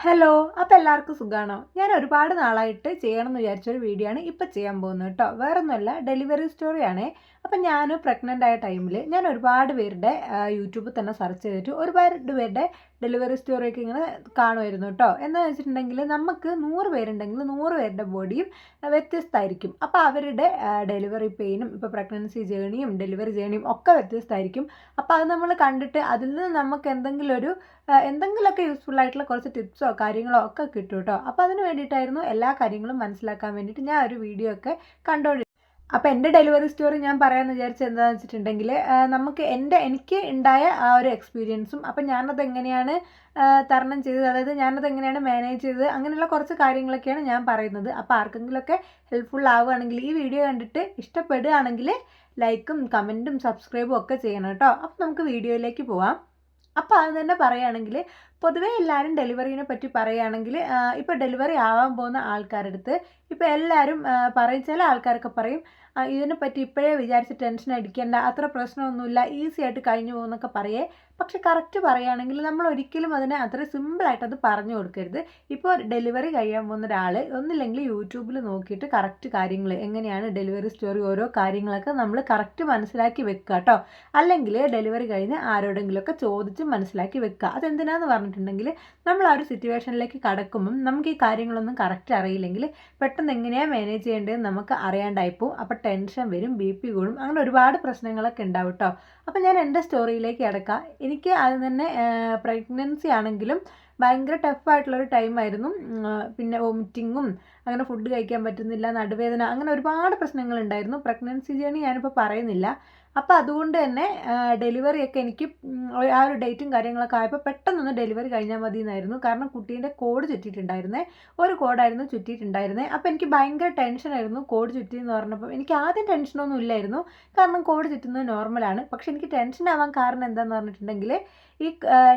Hello, അപ്പോൾ എല്ലാവർക്കും സുഖമാണോ? ഞാൻ ഒരുപാട് നാളായിട്ട് ചെയ്യണമെന്ന് വിചാരിച്ചൊരു വീഡിയോ ആണ് ഇപ്പോൾ ചെയ്യാൻ പോകുന്നത് കേട്ടോ. വേറൊന്നുമല്ല, ഡെലിവറി സ്റ്റോറിയാണേ. അപ്പം ഞാൻ പ്രഗ്നൻ്റ് ആയ ടൈമിൽ ഞാൻ ഒരുപാട് പേരുടെ യൂട്യൂബിൽ തന്നെ സെർച്ച് ചെയ്തിട്ട് ഒരുപാട് പേരുടെ ഡെലിവറി സ്റ്റോറിയൊക്കെ ഇങ്ങനെ കാണുമായിരുന്നു കേട്ടോ. എന്താണെന്ന് വെച്ചിട്ടുണ്ടെങ്കിൽ നമുക്ക് 100 പേരുണ്ടെങ്കിൽ 100 പേരുടെ ബോഡിയും വ്യത്യസ്തമായിരിക്കും. അപ്പോൾ അവരുടെ ഡെലിവറി പെയിനും ഇപ്പോൾ പ്രഗ്നൻസി ജേണിയും ഡെലിവറി ജേണിയും ഒക്കെ വ്യത്യസ്തമായിരിക്കും. അപ്പോൾ അത് നമ്മൾ കണ്ടിട്ട് അതിൽ നിന്ന് നമുക്ക് എന്തെങ്കിലുമൊക്കെ യൂസ്ഫുൾ ആയിട്ടുള്ള കുറച്ച് ടിപ്സോ കാര്യങ്ങളോ ഒക്കെ കിട്ടും കേട്ടോ. അപ്പോൾ അതിന് വേണ്ടിയിട്ടായിരുന്നു എല്ലാ കാര്യങ്ങളും മനസ്സിലാക്കാൻ വേണ്ടിയിട്ട് ഞാൻ ഒരു വീഡിയോ ഒക്കെ കണ്ടുകൊണ്ടിരുന്നത്. അപ്പോൾ എൻ്റെ ഡെലിവറി സ്റ്റോറി ഞാൻ പറയാമെന്ന് വിചാരിച്ചത് എന്താണെന്ന് വെച്ചിട്ടുണ്ടെങ്കിൽ എനിക്ക് ഉണ്ടായ ആ ഒരു എക്സ്പീരിയൻസും അപ്പം ഞാനത് എങ്ങനെയാണ് തരണം ചെയ്തത്, അതായത് ഞാനത് എങ്ങനെയാണ് മാനേജ് ചെയ്തത്, അങ്ങനെയുള്ള കുറച്ച് കാര്യങ്ങളൊക്കെയാണ് ഞാൻ പറയുന്നത്. അപ്പോൾ ആർക്കെങ്കിലുമൊക്കെ ഹെൽപ്ഫുൾ ആവുകയാണെങ്കിൽ ഈ വീഡിയോ കണ്ടിട്ട് ഇഷ്ടപ്പെടുകയാണെങ്കിൽ ലൈക്കും കമൻറ്റും സബ്സ്ക്രൈബും ഒക്കെ ചെയ്യണം കേട്ടോ. അപ്പോൾ നമുക്ക് വീഡിയോയിലേക്ക് പോവാം. അപ്പോൾ അത് തന്നെ പറയുകയാണെങ്കിൽ പൊതുവേ എല്ലാവരും ഡെലിവറീനെ പറ്റി പറയുകയാണെങ്കിൽ ഇപ്പോൾ ഡെലിവറി ആവാൻ പോകുന്ന ആൾക്കാരുടെ അടുത്ത് ഇപ്പോൾ എല്ലാവരും പറയും, ചില ആൾക്കാരൊക്കെ പറയും ഇതിനെപ്പറ്റി ഇപ്പോഴേ വിചാരിച്ച് ടെൻഷൻ അടിക്കേണ്ട, അത്ര പ്രശ്നമൊന്നുമില്ല, ഈസി ആയിട്ട് കഴിഞ്ഞു പോകുന്നൊക്കെ പറയേ. പക്ഷെ കറക്റ്റ് പറയുകയാണെങ്കിൽ നമ്മൾ ഒരിക്കലും അതിനെ അത്ര സിമ്പിളായിട്ട് അത് പറഞ്ഞു കൊടുക്കരുത്. ഇപ്പോൾ ഡെലിവറി കഴിയാൻ പോകുന്ന ഒരാൾ ഒന്നില്ലെങ്കിൽ യൂട്യൂബിൽ നോക്കിയിട്ട് കറക്റ്റ് കാര്യങ്ങൾ എങ്ങനെയാണ് ഡെലിവറി സ്റ്റോറി ഓരോ കാര്യങ്ങളൊക്കെ നമ്മൾ കറക്റ്റ് മനസ്സിലാക്കി വെക്കുക കേട്ടോ. അല്ലെങ്കിൽ ഡെലിവറി കഴിഞ്ഞ് ആരോടെങ്കിലുമൊക്കെ ചോദിച്ച് മനസ്സിലാക്കി വെക്കുക. അതെന്തിനാന്ന് പറഞ്ഞിട്ടുണ്ടെങ്കിൽ നമ്മൾ ആ ഒരു സിറ്റുവേഷനിലേക്ക് കടക്കുമ്പം നമുക്ക് ഈ കാര്യങ്ങളൊന്നും കറക്റ്റ് അറിയില്ലെങ്കിൽ പെട്ടെന്ന് എങ്ങനെയാണ് മാനേജ് ചെയ്യേണ്ടതെന്ന് നമുക്ക് അറിയാണ്ടായിപ്പോവും. അപ്പോൾ ടെൻഷൻ വരും, BP കൂടും, അങ്ങനെ ഒരുപാട് പ്രശ്നങ്ങളൊക്കെ ഉണ്ടാവും കേട്ടോ. അപ്പോൾ ഞാൻ എൻ്റെ സ്റ്റോറിയിലേക്ക് കിടക്കാം. എനിക്ക് അത് തന്നെ പ്രഗ്നൻസി ആണെങ്കിലും ഭയങ്കര ടഫായിട്ടുള്ളൊരു ടൈമായിരുന്നു. പിന്നെ വോമിറ്റിങ്ങും, അങ്ങനെ ഫുഡ് കഴിക്കാൻ പറ്റുന്നില്ല, നടുവേദന, അങ്ങനെ ഒരുപാട് പ്രശ്നങ്ങളുണ്ടായിരുന്നു. പ്രഗ്നൻസി ജേണി ഞാനിപ്പോൾ പറയുന്നില്ല. അപ്പോൾ അതുകൊണ്ട് തന്നെ ഡെലിവറിയൊക്കെ എനിക്ക് ആ ഒരു ഡേറ്റും കാര്യങ്ങളൊക്കെ ആയപ്പോൾ പെട്ടെന്നൊന്ന് ഡെലിവറി കഴിഞ്ഞാൽ മതി എന്നായിരുന്നു. കാരണം കുട്ടീൻ്റെ കോഡ് ചുറ്റിയിട്ടുണ്ടായിരുന്നേ, ഒരു കോഡായിരുന്നു ചുറ്റിയിട്ടുണ്ടായിരുന്നേ. അപ്പോൾ എനിക്ക് ഭയങ്കര ടെൻഷനായിരുന്നു കോഡ് ചുറ്റിയെന്ന് പറഞ്ഞപ്പോൾ. എനിക്ക് ആദ്യം ടെൻഷനൊന്നും ഇല്ലായിരുന്നു, കാരണം കോഡ് ചുറ്റുന്നത് നോർമലാണ്. പക്ഷെ എനിക്ക് ടെൻഷൻ ആവാൻ കാരണം എന്താണെന്ന് പറഞ്ഞിട്ടുണ്ടെങ്കിൽ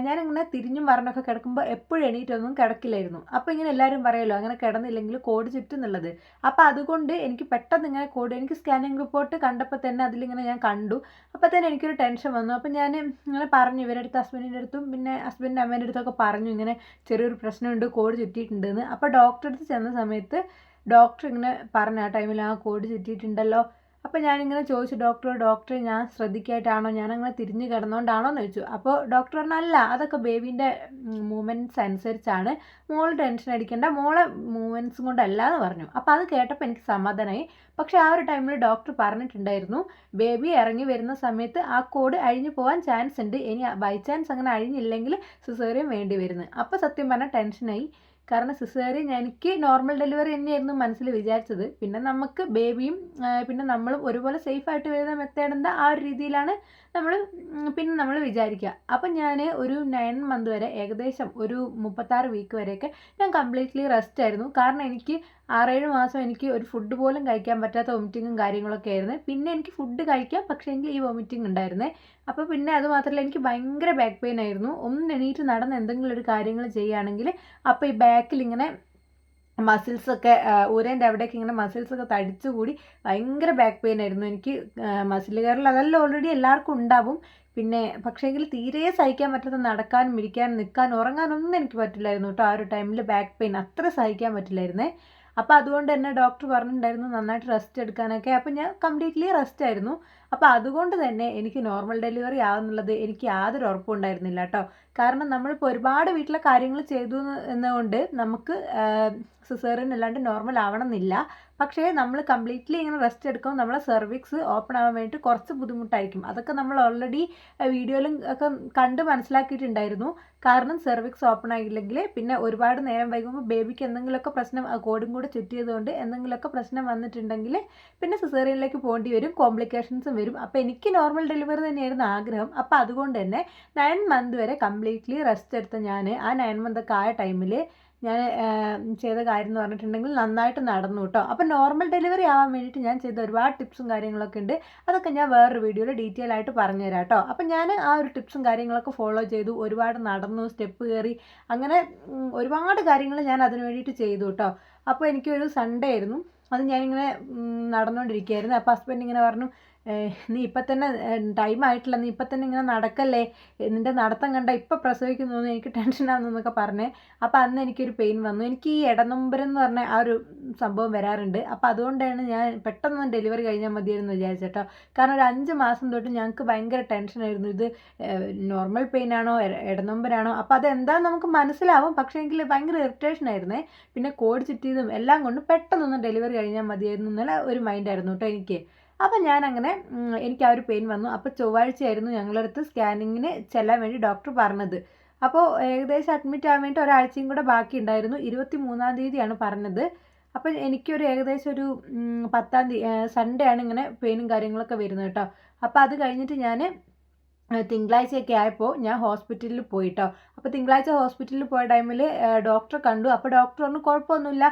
ഞാനിങ്ങനെ തിരിഞ്ഞും മറിഞ്ഞൊക്കെ കിടക്കുമ്പോൾ എപ്പോഴും എണീറ്റൊന്നും കിടക്കില്ലായിരുന്നു. അപ്പോൾ ഇങ്ങനെ എല്ലാവരും പറയുമല്ലോ അങ്ങനെ കിടന്നില്ലെങ്കിൽ കോഡ് ചുറ്റുന്നുള്ളത്. അപ്പോൾ അതുകൊണ്ട് എനിക്ക് പെട്ടെന്ന് ഇങ്ങനെ എനിക്ക് സ്കാനിങ് റിപ്പോർട്ട് കണ്ടപ്പോൾ തന്നെ അതിലിങ്ങനെ ഞാൻ കണ്ടു. അപ്പോൾ തന്നെ എനിക്കൊരു ടെൻഷൻ വന്നു. അപ്പോൾ ഞാൻ ഇങ്ങനെ പറഞ്ഞു ഇവരുടെ അടുത്ത്, ഹസ്ബൻഡിൻ്റെ അടുത്തും പിന്നെ ഹസ്ബൻഡിൻ്റെ അമ്മേൻ്റെ അടുത്തൊക്കെ പറഞ്ഞു ഇങ്ങനെ ചെറിയൊരു പ്രശ്നമുണ്ട്, കോഡ് ചുറ്റിയിട്ടുണ്ടെന്ന്. അപ്പോൾ ഡോക്ടറെ അടുത്ത് ചെന്ന സമയത്ത് ഡോക്ടർ ഇങ്ങനെ പറഞ്ഞ ആ ടൈമിൽ കോഡ് ചുറ്റിയിട്ടുണ്ടല്ലോ. അപ്പോൾ ഞാനിങ്ങനെ ചോദിച്ചു ഡോക്ടറെ ഞാൻ ശ്രദ്ധിക്കായിട്ടാണോ, ഞാനങ്ങനെ തിരിഞ്ഞ് കിടന്നുകൊണ്ടാണോ എന്ന് ചോദിച്ചു. അപ്പോൾ ഡോക്ടർ പറഞ്ഞു അല്ല, അതൊക്കെ ബേബീൻ്റെ മൂവ്മെൻറ്റ്സ് അനുസരിച്ചാണ്, മോൾ ടെൻഷൻ അടിക്കേണ്ട, മോളെ മൂവ്മെൻറ്റ്സും കൊണ്ടല്ല എന്ന് പറഞ്ഞു. അപ്പോൾ അത് കേട്ടപ്പോൾ എനിക്ക് സമാധാനമായി. പക്ഷേ ആ ഒരു ടൈമിൽ ഡോക്ടർ പറഞ്ഞിട്ടുണ്ടായിരുന്നു ബേബി ഇറങ്ങി വരുന്ന സമയത്ത് ആ കോഡ് അഴിഞ്ഞു പോകാൻ ചാൻസ് ഉണ്ട്, ഇനി ബൈ ചാൻസ് അങ്ങനെ അഴിഞ്ഞില്ലെങ്കിൽ സിസേറിയൻ വേണ്ടി വരുന്നത്. അപ്പോൾ സത്യം പറഞ്ഞാൽ ടെൻഷനായി. കാരണം സിസേറിയൻ എനിക്ക് നോർമൽ ഡെലിവറി തന്നെയായിരുന്നു മനസ്സിൽ വിചാരിച്ചത്. പിന്നെ നമുക്ക് ബേബിയും പിന്നെ നമ്മളും ഒരുപോലെ സേഫായിട്ട് വരുന്ന മെത്തേഡിൻ്റെ ആ ഒരു രീതിയിലാണ് നമ്മൾ വിചാരിക്കുക. അപ്പം ഞാൻ ഒരു 9 മന്ത് വരെ, ഏകദേശം ഒരു 36 വീക്ക് വരെയൊക്കെ ഞാൻ കംപ്ലീറ്റ്ലി റെസ്റ്റ് ആയിരുന്നു. കാരണം എനിക്ക് 6-7 മാസം എനിക്ക് ഒരു ഫുഡ് പോലും കഴിക്കാൻ പറ്റാത്ത വോമിറ്റിങ്ങും കാര്യങ്ങളൊക്കെ ആയിരുന്നു. പിന്നെ എനിക്ക് ഫുഡ് കഴിക്കാം, പക്ഷേ എങ്കിൽ ഈ വോമിറ്റിംഗ് ഉണ്ടായിരുന്നേ. അപ്പോൾ പിന്നെ അത് മാത്രമല്ല, എനിക്ക് ഭയങ്കര ബാക്ക് പെയിൻ ആയിരുന്നു. ഒന്ന് എണീറ്റ് നടന്ന് എന്തെങ്കിലും ഒരു കാര്യങ്ങൾ ചെയ്യുകയാണെങ്കിൽ അപ്പോൾ ഈ ബാക്കിൽ ഇങ്ങനെ മസിൽസൊക്കെ ഊരേൻ്റെ അവിടേക്ക് ഇങ്ങനെ മസിൽസൊക്കെ തടിച്ചു കൂടി ഭയങ്കര ബാക്ക് പെയിൻ ആയിരുന്നു എനിക്ക്. മസിൽ കയറൽ അതെല്ലാം ഓൾറെഡി എല്ലാവർക്കും ഉണ്ടാവും. പിന്നെ പക്ഷേങ്കിൽ തീരെ സഹിക്കാൻ പറ്റാത്ത, നടക്കാനും ഇരിക്കാനും നിൽക്കാനും ഉറങ്ങാനൊന്നും എനിക്ക് പറ്റില്ലായിരുന്നു കേട്ടോ. ആ ഒരു ടൈമിൽ ബാക്ക് പെയിൻ അത്ര സഹിക്കാൻ പറ്റില്ലായിരുന്നേ. അപ്പോൾ അതുകൊണ്ട് തന്നെ ഡോക്ടർ പറഞ്ഞിട്ടുണ്ടായിരുന്നു നന്നായിട്ട് റെസ്റ്റ് എടുക്കാനൊക്കെ. അപ്പോൾ ഞാൻ കംപ്ലീറ്റ്ലി റെസ്റ്റ് ആയിരുന്നു. അപ്പോൾ അതുകൊണ്ട് തന്നെ എനിക്ക് നോർമൽ ഡെലിവറി ആവുന്നുള്ളത് എനിക്ക് യാതൊരു ഉറപ്പും ഉണ്ടായിരുന്നില്ല കേട്ടോ. കാരണം നമ്മളിപ്പോൾ ഒരുപാട് വീട്ടിലെ കാര്യങ്ങൾ ചെയ്തു എന്നുകൊണ്ട് നമുക്ക് സിസേറിയൻ അല്ലാണ്ട് നോർമൽ ആവണം എന്നില്ല. പക്ഷേ നമ്മൾ കംപ്ലീറ്റ്ലി ഇങ്ങനെ റെസ്റ്റ് എടുക്കുമ്പോൾ നമ്മളെ സെർവിക്സ് ഓപ്പൺ ആവാൻ വേണ്ടിയിട്ട് കുറച്ച് ബുദ്ധിമുട്ടായിരിക്കും. അതൊക്കെ നമ്മൾ ഓൾറെഡി വീഡിയോയിലും ഒക്കെ കണ്ട് മനസ്സിലാക്കിയിട്ടുണ്ടായിരുന്നു. കാരണം സെർവിക്സ് ഓപ്പൺ ആയില്ലെങ്കിൽ പിന്നെ ഒരുപാട് നേരം വൈകുമ്പോൾ ബേബിക്ക് എന്തെങ്കിലുമൊക്കെ പ്രശ്നം, കോഡും കൂടെ ചുറ്റിയതുകൊണ്ട് എന്തെങ്കിലുമൊക്കെ പ്രശ്നം വന്നിട്ടുണ്ടെങ്കിൽ പിന്നെ സിസേറിയനിലേക്ക് പോകേണ്ടി വരും, കോംപ്ലിക്കേഷൻസും വരും. അപ്പോൾ എനിക്ക് നോർമൽ ഡെലിവറി തന്നെയായിരുന്നു ആഗ്രഹം. അപ്പോൾ അതുകൊണ്ട് തന്നെ 9 മന്ത് വരെ കംപ്ലീറ്റ്ലി റെസ്റ്റ് എടുത്ത ഞാൻ ആ 9 മന്തൊക്കെ ആയ ടൈമിൽ ഞാൻ ചെയ്ത കാര്യം എന്ന് പറഞ്ഞിട്ടുണ്ടെങ്കിൽ നന്നായിട്ട് നടന്നു കേട്ടോ. അപ്പോൾ നോർമൽ ഡെലിവറി ആവാൻ വേണ്ടിയിട്ട് ഞാൻ ചെയ്ത ഒരുപാട് ടിപ്സും കാര്യങ്ങളൊക്കെ ഉണ്ട്. അതൊക്കെ ഞാൻ വേറൊരു വീഡിയോയിൽ ഡീറ്റെയിൽ ആയിട്ട് പറഞ്ഞുതരാം കേട്ടോ. അപ്പോൾ ഞാൻ ആ ഒരു ടിപ്സും കാര്യങ്ങളൊക്കെ ഫോളോ ചെയ്തു, ഒരുപാട് നടന്നു, സ്റ്റെപ്പ് കയറി, അങ്ങനെ ഒരുപാട് കാര്യങ്ങൾ ഞാൻ അതിന് വേണ്ടിയിട്ട് ചെയ്തു കേട്ടോ. അപ്പോൾ എനിക്കൊരു സൺഡേ ആയിരുന്നു, അത് ഞാനിങ്ങനെ നടന്നുകൊണ്ടിരിക്കുകയായിരുന്നു. അപ്പോൾ ഹസ്ബൻഡ് ഇങ്ങനെ പറഞ്ഞു നീ ഇപ്പം തന്നെ ടൈം ആയിട്ടില്ല, നീ ഇപ്പം തന്നെ ഇങ്ങനെ നടക്കല്ലേ, നിൻ്റെ നടത്തം കണ്ട ഇപ്പം പ്രസവിക്കുന്നു തോന്നുന്നു, എനിക്ക് ടെൻഷനാകുന്നു എന്നൊക്കെ പറഞ്ഞേ. അപ്പോൾ അന്ന് എനിക്കൊരു പെയിൻ വന്നു. എനിക്ക് ഈ ഇടനൊമ്പരം എന്ന് പറഞ്ഞ ആ ഒരു സംഭവം വരാറുണ്ട്. അപ്പോൾ അതുകൊണ്ടാണ് ഞാൻ പെട്ടെന്ന് ഡെലിവറി കഴിഞ്ഞാൽ മതിയായിരുന്നു വിചാരിച്ചേട്ടോ. കാരണം ഒരു 5 മാസം തൊട്ട് ഞങ്ങൾക്ക് ഭയങ്കര ടെൻഷനായിരുന്നു. ഇത് നോർമൽ പെയിൻ ആണോ ഇടനൊമ്പരാണോ, അപ്പോൾ അതെന്താണെന്ന് നമുക്ക് മനസ്സിലാവും, പക്ഷേ എങ്കിൽ ഭയങ്കര ഇറിറ്റേഷൻ ആയിരുന്നേ. പിന്നെ കോഡ് ചുറ്റിയതും എല്ലാം കൊണ്ട് പെട്ടെന്നൊന്നും ഡെലിവറി കഴിഞ്ഞാൽ മതിയായിരുന്നു എന്നുള്ള ഒരു മൈൻഡായിരുന്നു കേട്ടോ എനിക്ക്. അപ്പോൾ ഞാനങ്ങനെ എനിക്ക് ആ ഒരു പെയിൻ വന്നു. അപ്പോൾ ചൊവ്വാഴ്ചയായിരുന്നു ഞങ്ങളടുത്ത് സ്കാനിങ്ങിന് ചെല്ലാൻ വേണ്ടി ഡോക്ടർ പറഞ്ഞത്. അപ്പോൾ ഏകദേശം അഡ്മിറ്റ് ആവാൻ വേണ്ടി ഒരാഴ്ചയും കൂടെ ബാക്കി ഉണ്ടായിരുന്നു. 23-ാം തീയതിയാണ് പറഞ്ഞത്. അപ്പോൾ എനിക്കൊരു ഏകദേശം ഒരു 10-ാം തീയതി സൺഡേ ആണ് ഇങ്ങനെ പെയിനും കാര്യങ്ങളൊക്കെ വരുന്നത് കേട്ടോ. അപ്പോൾ അത് കഴിഞ്ഞിട്ട് ഞാൻ തിങ്കളാഴ്ചയൊക്കെ ആയപ്പോൾ ഞാൻ ഹോസ്പിറ്റലിൽ പോയിട്ടോ. അപ്പോൾ തിങ്കളാഴ്ച ഹോസ്പിറ്റലിൽ പോയ ടൈമിൽ ഡോക്ടറെ കണ്ടു. അപ്പോൾ ഡോക്ടർ പറഞ്ഞു കുഴപ്പമൊന്നുമില്ല,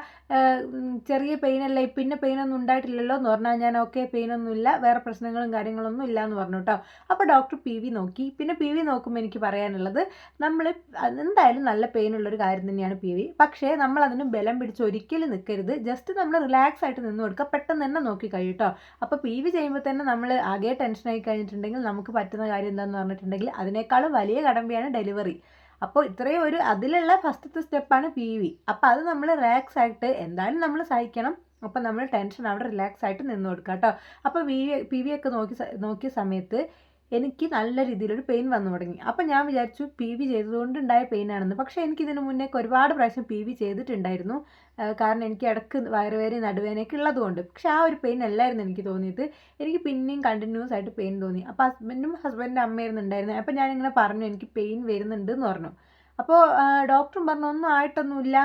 ചെറിയ പെയിനല്ലേ, പിന്നെ പെയിനൊന്നും ഉണ്ടായിട്ടില്ലല്ലോ എന്ന് പറഞ്ഞാൽ ഞാൻ ഓക്കെ, പെയിനൊന്നുമില്ല, വേറെ പ്രശ്നങ്ങളും കാര്യങ്ങളൊന്നും ഇല്ല എന്ന് പറഞ്ഞു കേട്ടോ. അപ്പോൾ ഡോക്ടർ PV നോക്കി. പിന്നെ PV നോക്കുമ്പോൾ എനിക്ക് പറയാനുള്ളത്, നമ്മൾ എന്തായാലും നല്ല പെയിനുള്ളൊരു കാര്യം തന്നെയാണ് PV. പക്ഷേ നമ്മളതിന് ബലം പിടിച്ച് ഒരിക്കലും നിൽക്കരുത്. ജസ്റ്റ് നമ്മൾ റിലാക്സ് ആയിട്ട് നിന്ന് കൊടുക്കുക, പെട്ടെന്ന് തന്നെ നോക്കി കഴിയൂട്ടോ. അപ്പോൾ PV ചെയ്യുമ്പോൾ തന്നെ നമ്മൾ ആകെ ടെൻഷനായി കഴിഞ്ഞിട്ടുണ്ടെങ്കിൽ നമുക്ക് പറ്റുന്ന കാര്യം എന്താണെന്ന് പറഞ്ഞിട്ടുണ്ടെങ്കിൽ അതിനേക്കാളും വലിയ കടമ്പയാണ് ഡെലിവറി. അപ്പോൾ ഇത്രയും ഒരു അതിലുള്ള ഫസ്റ്റത്തെ സ്റ്റെപ്പാണ് PV. അപ്പോൾ അത് നമ്മൾ റിലാക്സ് ആയിട്ട് എന്തായാലും നമ്മൾ സഹിക്കണം. അപ്പോൾ നമ്മൾ ടെൻഷൻ അവിടെ റിലാക്സ് ആയിട്ട് നിന്ന് കൊടുക്കുക കേട്ടോ. അപ്പോൾ PV ഒക്കെ നോക്കിയ സമയത്ത് എനിക്ക് നല്ല രീതിയിലൊരു പെയിൻ വന്നു തുടങ്ങി. അപ്പോൾ ഞാൻ വിചാരിച്ചു PV ചെയ്തതുകൊണ്ടുണ്ടായ പെയിനാണെന്ന്. പക്ഷേ എനിക്കിതിന് മുന്നേ ഒരുപാട് പ്രാവശ്യം PV ചെയ്തിട്ടുണ്ടായിരുന്നു. കാരണം എനിക്ക് ഇടയ്ക്ക് വയറുവേദനയും നടുവേദനയൊക്കെ ഉള്ളതുകൊണ്ട്. പക്ഷേ ആ ഒരു പെയിൻ അല്ലായിരുന്നു എനിക്ക് തോന്നിയത്. എനിക്ക് പിന്നെയും കണ്ടിന്യൂസ് ആയിട്ട് പെയിൻ തോന്നി. അപ്പോൾ ഹസ്ബൻഡിൻ്റെ അമ്മയായിരുന്നു ഉണ്ടായിരുന്നത്. അപ്പോൾ ഞാനിങ്ങനെ പറഞ്ഞു എനിക്ക് പെയിൻ വരുന്നുണ്ട് എന്ന് പറഞ്ഞു. അപ്പോൾ ഡോക്ടറും പറഞ്ഞു ഒന്നും ആയിട്ടൊന്നുമില്ല,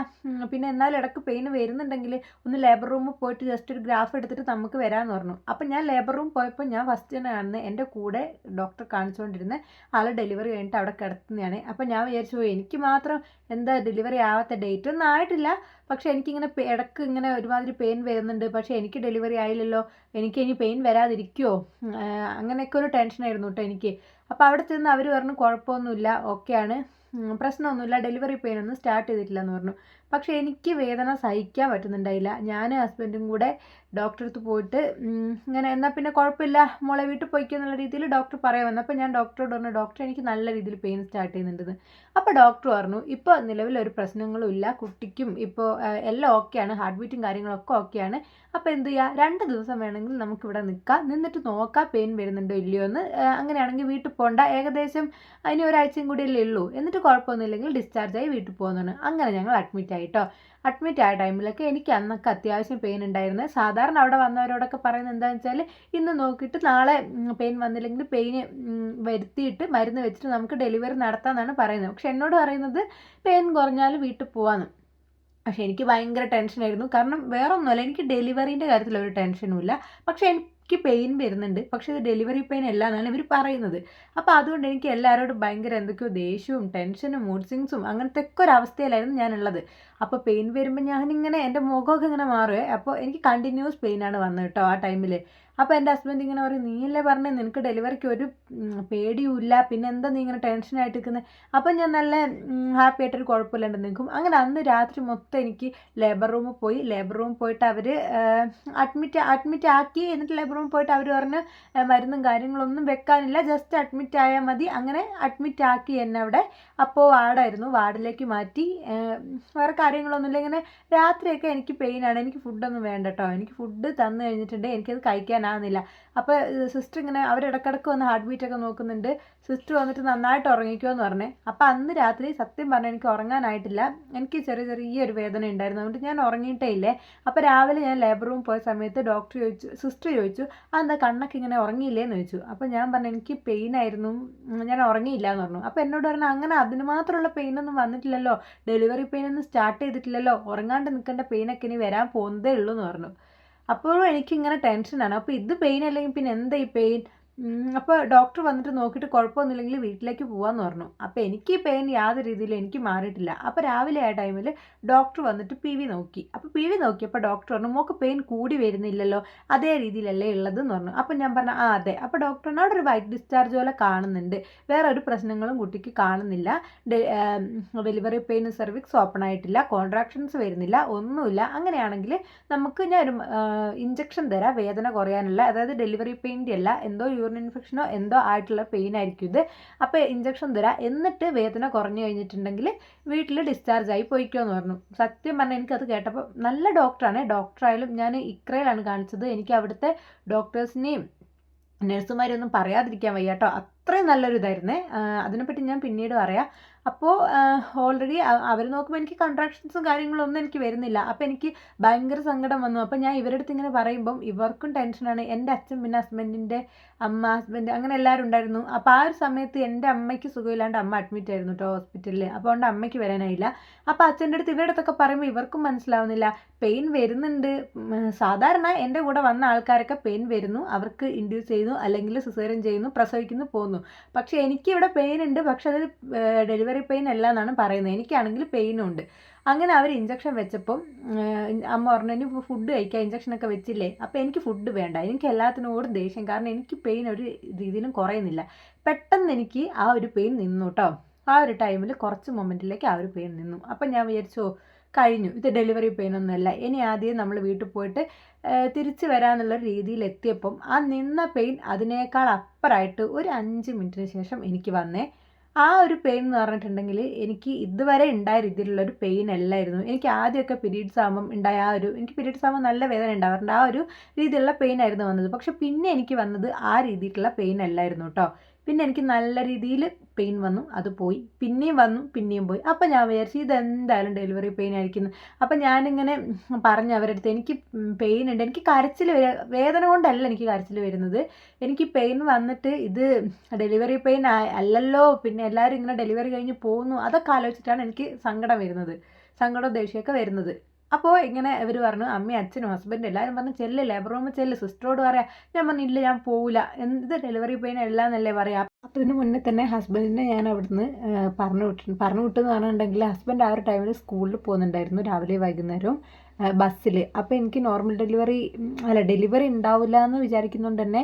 പിന്നെ എന്നാലും ഇടയ്ക്ക് പെയിൻ വരുന്നുണ്ടെങ്കിൽ ഒന്ന് ലേബർ റൂമിൽ പോയിട്ട് ജസ്റ്റ് ഒരു ഗ്രാഫ് എടുത്തിട്ട് നമുക്ക് വരാമെന്ന് പറഞ്ഞു. അപ്പം ഞാൻ ലേബർ റൂം പോയപ്പോൾ ഞാൻ ഫസ്റ്റ് തന്നെ കാണുന്നത് എൻ്റെ കൂടെ ഡോക്ടർ കാണിച്ചുകൊണ്ടിരുന്ന ആൾ ഡെലിവറി കഴിഞ്ഞിട്ട് അവിടെ കിടത്തുന്നതാണ്. അപ്പം ഞാൻ വിചാരിച്ചു എനിക്ക് മാത്രം എന്താ ഡെലിവറി ആവാത്ത, ഡേറ്റ് ഒന്നും ആയിട്ടില്ല, പക്ഷേ എനിക്കിങ്ങനെ ഇടയ്ക്ക് ഇങ്ങനെ ഒരുമാതിരി പെയിൻ വരുന്നുണ്ട്, പക്ഷേ എനിക്ക് ഡെലിവറി ആയില്ലല്ലോ, എനിക്ക് ഇനി പെയിൻ വരാതിരിക്കുമോ, അങ്ങനെയൊക്കെ ഒരു ടെൻഷനായിരുന്നു കേട്ടോ എനിക്ക്. അപ്പോൾ അവിടെ ചെന്ന് അവർ പറഞ്ഞു കുഴപ്പമൊന്നുമില്ല, ഓക്കെയാണ്, പ്രശ്നമൊന്നുമില്ല, ഡെലിവറി പെയിനൊന്നും സ്റ്റാർട്ട് ചെയ്തിട്ടില്ല എന്ന് പറഞ്ഞു. പക്ഷേ എനിക്ക് വേദന സഹിക്കാൻ പറ്റുന്നുണ്ടായില്ല. ഞാൻ ഹസ്ബൻഡും കൂടെ ഡോക്ടറെ അടുത്ത് പോയിട്ട് ഇങ്ങനെ എന്നാൽ പിന്നെ കുഴപ്പമില്ല മോളെ വീട്ടിൽ പോയിക്കോ എന്നുള്ള രീതിയിൽ ഡോക്ടർ പറയാൻ വന്നു. അപ്പോൾ ഞാൻ ഡോക്ടറോട് പറഞ്ഞു ഡോക്ടർ എനിക്ക് നല്ല രീതിയിൽ പെയിൻ സ്റ്റാർട്ട് ചെയ്യുന്നുണ്ടെന്ന്. അപ്പോൾ ഡോക്ടർ പറഞ്ഞു ഇപ്പോൾ നിലവിൽ ഒരു പ്രശ്നങ്ങളും ഇല്ല, കുട്ടിക്കും ഇപ്പോൾ എല്ലാം ഓക്കെയാണ്, ഹാർട്ട് ബീറ്റും കാര്യങ്ങളൊക്കെ ഓക്കെയാണ്. അപ്പോൾ എന്ത് ചെയ്യുക, 2 ദിവസം വേണമെങ്കിൽ നമുക്കിവിടെ നിൽക്കാം, നിന്നിട്ട് നോക്കാം പെയിൻ വരുന്നുണ്ടോ ഇല്ലയോ എന്ന്. അങ്ങനെയാണെങ്കിൽ വീട്ടിൽ പോകണ്ട, ഏകദേശം അതിന് ഒരാഴ്ചയും കൂടിയല്ലേ ഉള്ളൂ, എന്നിട്ട് കുഴപ്പമൊന്നുമില്ലെങ്കിൽ ഡിസ്ചാർജായി വീട്ടിൽ പോകുന്നതാണ്. അങ്ങനെ ഞങ്ങൾ അഡ്മിറ്റ് ആയിട്ടോ. അഡ്മിറ്റ് ആയ ടൈമിലൊക്കെ എനിക്ക് അന്നൊക്കെ അത്യാവശ്യം പെയിൻ ഉണ്ടായിരുന്നു. സാധാരണ അവിടെ വന്നവരോടൊക്കെ പറയുന്നത് എന്താണെന്ന് വെച്ചാൽ ഇന്ന് നോക്കിയിട്ട് നാളെ പെയിൻ വന്നില്ലെങ്കിൽ പെയിന് വരുത്തിയിട്ട് മരുന്ന് വെച്ചിട്ട് നമുക്ക് ഡെലിവറി നടത്താമെന്നാണ് പറയുന്നത്. പക്ഷെ എന്നോട് പറയുന്നത് പെയിൻ കുറഞ്ഞാൽ വീട്ടിൽ പോകാമെന്ന്. പക്ഷേ എനിക്ക് ഭയങ്കര ടെൻഷനായിരുന്നു. കാരണം വേറെ ഒന്നുമല്ല, എനിക്ക് ഡെലിവറീൻ്റെ കാര്യത്തിൽ ഒരു ടെൻഷനുമില്ല, പക്ഷേ എനിക്ക് പെയിൻ വരുന്നുണ്ട്, പക്ഷേ ഇത് ഡെലിവറി പെയിൻ അല്ല എന്നാണ് ഇവർ പറയുന്നത്. അപ്പോൾ അതുകൊണ്ട് എനിക്ക് എല്ലാവരോടും ഭയങ്കര എന്തൊക്കെയോ ദേഷ്യവും ടെൻഷനും മൂഡ് സ്വിങ്സും അങ്ങനത്തെ ഒക്കെ ഒരു അവസ്ഥയിലായിരുന്നു ഞാനുള്ളത്. അപ്പോൾ പെയിൻ വരുമ്പോൾ ഞാനിങ്ങനെ എൻ്റെ മുഖമൊക്കെ ഇങ്ങനെ മാറുമേ. അപ്പോൾ എനിക്ക് കണ്ടിന്യൂസ് പെയിനാണ് വന്നത് കേട്ടോ ആ ടൈമിൽ. അപ്പോൾ എൻ്റെ ഹസ്ബൻഡ് ഇങ്ങനെ പറയും നീയല്ലേ പറഞ്ഞേ നിനക്ക് ഡെലിവറിക്ക് ഒരു പേടിയുമില്ല, പിന്നെ എന്താ നീ ഇങ്ങനെ ടെൻഷനായിട്ട് നിൽക്കുന്നത്. അപ്പം ഞാൻ നല്ല ഹാപ്പി ആയിട്ടൊരു കുഴപ്പമില്ലാണ്ട് നിൽക്കും. അങ്ങനെ അന്ന് രാത്രി മൊത്തം എനിക്ക് ലേബർ റൂമിൽ പോയിട്ട് അവർ അഡ്മിറ്റ് ആക്കി. എന്നിട്ട് ലേബർ റൂമിൽ പോയിട്ട് അവർ പറഞ്ഞ് മരുന്നും കാര്യങ്ങളൊന്നും വെക്കാനില്ല, ജസ്റ്റ് അഡ്മിറ്റ് ആയാൽ മതി. അങ്ങനെ അഡ്മിറ്റ് ആക്കി എന്നെ അവിടെ. അപ്പോൾ വാർഡിലേക്ക് മാറ്റി. വേറെ കാര്യങ്ങളൊന്നുമില്ല. ഇങ്ങനെ രാത്രിയൊക്കെ എനിക്ക് പെയിനാണ്, എനിക്ക് ഫുഡൊന്നും വേണ്ട കേട്ടോ. എനിക്ക് ഫുഡ് തന്നു കഴിഞ്ഞിട്ടുണ്ടെങ്കിൽ എനിക്കത് കഴിക്കാനാകുന്നില്ല. അപ്പോൾ സിസ്റ്റർ ഇങ്ങനെ അവരിടക്കിടക്ക് വന്ന് ഹാർട്ട് ബീറ്റൊക്കെ നോക്കുന്നുണ്ട്. സിസ്റ്റർ വന്നിട്ട് നന്നായിട്ട് ഉറങ്ങിക്കുമോ എന്ന് പറഞ്ഞേ. അപ്പോൾ അന്ന് രാത്രി സത്യം പറഞ്ഞാൽ എനിക്ക് ഉറങ്ങാനായിട്ടില്ല, എനിക്ക് ചെറിയൊരു വേദന ഉണ്ടായിരുന്നു, അതുകൊണ്ട് ഞാൻ ഉറങ്ങിയിട്ടേ ഇല്ലേ. അപ്പോൾ രാവിലെ ഞാൻ ലേബർ റൂം പോയ സമയത്ത് സിസ്റ്റർ ചോദിച്ചു അതെന്താ കണ്ണൊക്കെ ഇങ്ങനെ ഉറങ്ങിയില്ലേന്ന് ചോദിച്ചു. അപ്പോൾ ഞാൻ പറഞ്ഞു എനിക്ക് പെയിനായിരുന്നു, ഞാൻ ഉറങ്ങിയില്ല എന്ന് പറഞ്ഞു. അപ്പോൾ എന്നോട് പറഞ്ഞു അങ്ങനെ അതിന് മാത്രമുള്ള പെയിനൊന്നും വന്നിട്ടില്ലല്ലോ, ഡെലിവറി പെയിനൊന്നും സ്റ്റാർട്ട് ചെയ്തിട്ടില്ലല്ലോ, ഉറങ്ങാണ്ട് നിൽക്കേണ്ട പെയിനൊക്കെ ഇനി വരാൻ പോകുന്നതേ ഉള്ളൂ എന്ന് പറഞ്ഞു. അപ്പോഴും എനിക്കിങ്ങനെ ടെൻഷനാണ്. അപ്പോൾ ഇത് പെയിൻ അല്ലെങ്കിൽ പിന്നെ എന്താ ഈ പെയിൻ, അപ്പോൾ ഡോക്ടർ വന്നിട്ട് നോക്കിയിട്ട് കുഴപ്പമൊന്നുമില്ലെങ്കിൽ വീട്ടിലേക്ക് പോകാമെന്ന് പറഞ്ഞു. അപ്പോൾ എനിക്ക് പെയിൻ യാതൊരു രീതിയിലും എനിക്ക് മാറിയിട്ടില്ല. അപ്പോൾ രാവിലെ ആ ടൈമിൽ ഡോക്ടർ വന്നിട്ട് PV നോക്കി. അപ്പോൾ PV നോക്കിയപ്പോൾ ഡോക്ടർ പറഞ്ഞു മോൾക്ക് പെയിൻ കൂടി വരുന്നില്ലല്ലോ, അതേ രീതിയിലല്ലേ ഉള്ളതെന്ന് പറഞ്ഞു. അപ്പോൾ ഞാൻ പറഞ്ഞു ആ അതെ. അപ്പോൾ ഡോക്ടർ പറഞ്ഞു അവിടെ ഒരു വൈറ്റ് ഡിസ്ചാർജ് പോലെ കാണുന്നുണ്ട്, വേറെ ഒരു പ്രശ്നങ്ങളും കുട്ടിക്ക് കാണുന്നില്ല, ഡെലിവറി പെയിൻ സെർവിക്സ് ഓപ്പൺ ആയിട്ടില്ല, കോൺട്രാക്ഷൻസ് വരുന്നില്ല, ഒന്നുമില്ല. അങ്ങനെയാണെങ്കിൽ നമുക്ക് ഞാനൊരു ഇഞ്ചക്ഷൻ തരാം വേദന കുറയാനുള്ള, അതായത് ഡെലിവറി പെയിൻ്റെ അല്ല, എന്തോ യൂറിൻ ഇൻഫെക്ഷനോ എന്തോ ആയിട്ടുള്ള പെയിൻ ആയിരിക്കും ഇത്. അപ്പോൾ ഇഞ്ചക്ഷൻ തരാം, എന്നിട്ട് വേദന കുറഞ്ഞു കഴിഞ്ഞിട്ടുണ്ടെങ്കിൽ വീട്ടിൽ ഡിസ്ചാർജ് ആയി പോയിക്കോന്ന് പറഞ്ഞു. സത്യം പറഞ്ഞാൽ എനിക്കത് കേട്ടപ്പോൾ നല്ല ഡോക്ടറാണ്. ഡോക്ടറായാലും ഞാൻ ഇക്രയിലാണ് കാണിച്ചത്. എനിക്ക് അവിടുത്തെ ഡോക്ടേഴ്സിനെയും നഴ്സുമാരെയൊന്നും പറയാതിരിക്കാൻ വയ്യ കേട്ടോ, അത്രയും നല്ലൊരു ഇതായിരുന്നേ. അതിനെപ്പറ്റി ഞാൻ പിന്നീട് പറയാം. അപ്പോൾ ഓൾറെഡി അവർ നോക്കുമ്പോൾ എനിക്ക് കൺട്രാക്ഷൻസും കാര്യങ്ങളൊന്നും എനിക്ക് വരുന്നില്ല. അപ്പോൾ എനിക്ക് ഭയങ്കര സങ്കടം വന്നു. അപ്പോൾ ഞാൻ ഇവരുടെ അടുത്ത് ഇങ്ങനെ പറയുമ്പം ഇവർക്കും ടെൻഷനാണ്. എൻ്റെ അച്ഛൻ, പിന്നെ ഹസ്ബൻഡിൻ്റെ അമ്മ, ഹസ്ബൻഡ്, അങ്ങനെ എല്ലാവരും ഉണ്ടായിരുന്നു. അപ്പോൾ ആ ഒരു സമയത്ത് എൻ്റെ അമ്മയ്ക്ക് സുഖമില്ലാണ്ട് അമ്മ അഡ്മിറ്റ് ആയിരുന്നു കേട്ടോ ഹോസ്പിറ്റലിൽ. അപ്പോൾ അതുകൊണ്ട് അമ്മയ്ക്ക് വരാനായില്ല. അപ്പോൾ അച്ഛൻ്റെ അടുത്ത് ഇവരുടെ അടുത്തൊക്കെ പറയുമ്പോൾ ഇവർക്കും മനസ്സിലാവുന്നില്ല, പെയിൻ വരുന്നുണ്ട്. സാധാരണ എൻ്റെ കൂടെ വന്ന ആൾക്കാരൊക്കെ പെയിൻ വരുന്നു, അവർക്ക് ഇൻഡ്യൂസ് ചെയ്യുന്നു, അല്ലെങ്കിൽ സിസേറിയൻ ചെയ്യുന്നു, പ്രസവിക്കുന്നു, പോകുന്നു. പക്ഷേ എനിക്ക് ഇവിടെ പെയിൻ ഉണ്ട്, പക്ഷെ അത് ഡെലിവറി പെയിൻ അല്ല എന്നാണ് പറയുന്നത്. എനിക്കാണെങ്കിൽ പെയിനും ഉണ്ട്. അങ്ങനെ അവർ ഇഞ്ചക്ഷൻ വെച്ചപ്പം അമ്മ പറഞ്ഞു ഇനി ഫുഡ് കഴിക്കുക, ഇഞ്ചക്ഷനൊക്കെ വെച്ചില്ലേ. അപ്പോൾ എനിക്ക് ഫുഡ് വേണ്ട, എനിക്ക് എല്ലാത്തിനോടും ദേഷ്യം, കാരണം എനിക്ക് പെയിൻ ഒരു രീതിയിലും കുറയുന്നില്ല. പെട്ടെന്ന് എനിക്ക് ആ ഒരു പെയിൻ നിന്നു കേട്ടോ. ആ ഒരു ടൈമിൽ കുറച്ച് മൊമെൻറ്റിലേക്ക് ആ ഒരു പെയിൻ നിന്നു. അപ്പം ഞാൻ വിചാരിച്ചു കഴിഞ്ഞു, ഇത് ഡെലിവറി പെയിൻ ഒന്നുമല്ല, ഇനി ആദ്യം നമ്മൾ വീട്ടിൽ പോയിട്ട് തിരിച്ച് വരാമെന്നുള്ള രീതിയിൽ എത്തിയപ്പം ആ നിന്ന പെയിൻ അതിനേക്കാൾ അപ്പുറമായിട്ട് ഒരു 5 മിനിറ്റിന് ശേഷം എനിക്ക് വന്നേ. ആ ഒരു പെയിൻ എന്ന് പറഞ്ഞിട്ടുണ്ടെങ്കിൽ എനിക്ക് ഇതുവരെ ഉണ്ടായ രീതിയിലുള്ളൊരു പെയിൻ അല്ലായിരുന്നു. എനിക്ക് ആദ്യമൊക്കെ പീരീഡ്സ് ആകുമ്പം ഉണ്ടായ എനിക്ക് പീരീഡ്സ് ആകുമ്പോൾ നല്ല വേദന ഉണ്ടാവാറുണ്ട്, ആ ഒരു രീതിയിലുള്ള പെയിൻ ആയിരുന്നു വന്നത്. പക്ഷെ പിന്നെ എനിക്ക് വന്നത് ആ രീതിയിലുള്ള പെയിൻ അല്ലായിരുന്നു കേട്ടോ. പിന്നെ എനിക്ക് നല്ല രീതിയിൽ പെയിൻ വന്നു, അത് പോയി, പിന്നെയും വന്നു, പിന്നെയും പോയി. അപ്പം ഞാൻ വിചാരിച്ചു ഇതെന്തായാലും ഡെലിവറി പെയിൻ ആയിരിക്കുന്നു. അപ്പം ഞാനിങ്ങനെ പറഞ്ഞു അവരുടെ അടുത്ത് എനിക്ക് പെയിൻ ഉണ്ട്, എനിക്ക് കരച്ചിൽ വേദന കൊണ്ടല്ല എനിക്ക് കരച്ചിൽ വരുന്നത്, എനിക്ക് പെയിൻ വന്നിട്ട് ഇത് ഡെലിവറി പെയിൻ അല്ലല്ലോ, പിന്നെ എല്ലാവരും ഇങ്ങനെ ഡെലിവറി കഴിഞ്ഞ് പോകുന്നു, അതൊക്കെ ആലോചിച്ചിട്ടാണ് എനിക്ക് സങ്കടം വരുന്നത്, സങ്കടവും ദേഷ്യമൊക്കെ വരുന്നത്. അപ്പോൾ ഇങ്ങനെ ഇവർ പറഞ്ഞു, അമ്മയും അച്ഛനും ഹസ്ബൻഡും എല്ലാവരും പറഞ്ഞു ചെല്ല് ലേബർ റൂമിൽ ചെല്ല്, സിസ്റ്ററോട് പറയാം. ഞാൻ പറഞ്ഞു ഇല്ല ഞാൻ പോവില്ല, എന്ത് ഡെലിവറി പെയിൻ അല്ല എന്നല്ലേ പറയാം. അപ്പോൾ ഇതിന് മുന്നേ തന്നെ ഹസ്ബൻഡിനെ ഞാൻ അവിടുന്ന് പറഞ്ഞു വിട്ടിട്ടുണ്ട്. പറഞ്ഞു വിട്ടെന്ന് പറഞ്ഞിട്ടുണ്ടെങ്കിൽ ഹസ്ബൻഡ് ആ ഒരു ടൈമിൽ സ്കൂളിൽ പോകുന്നുണ്ടായിരുന്നു, രാവിലെ വൈകുന്നേരവും ബസ്സിൽ. അപ്പോൾ എനിക്ക് നോർമൽ ഡെലിവറി ഉണ്ടാവില്ല എന്ന് വിചാരിക്കുന്നതുകൊണ്ട് തന്നെ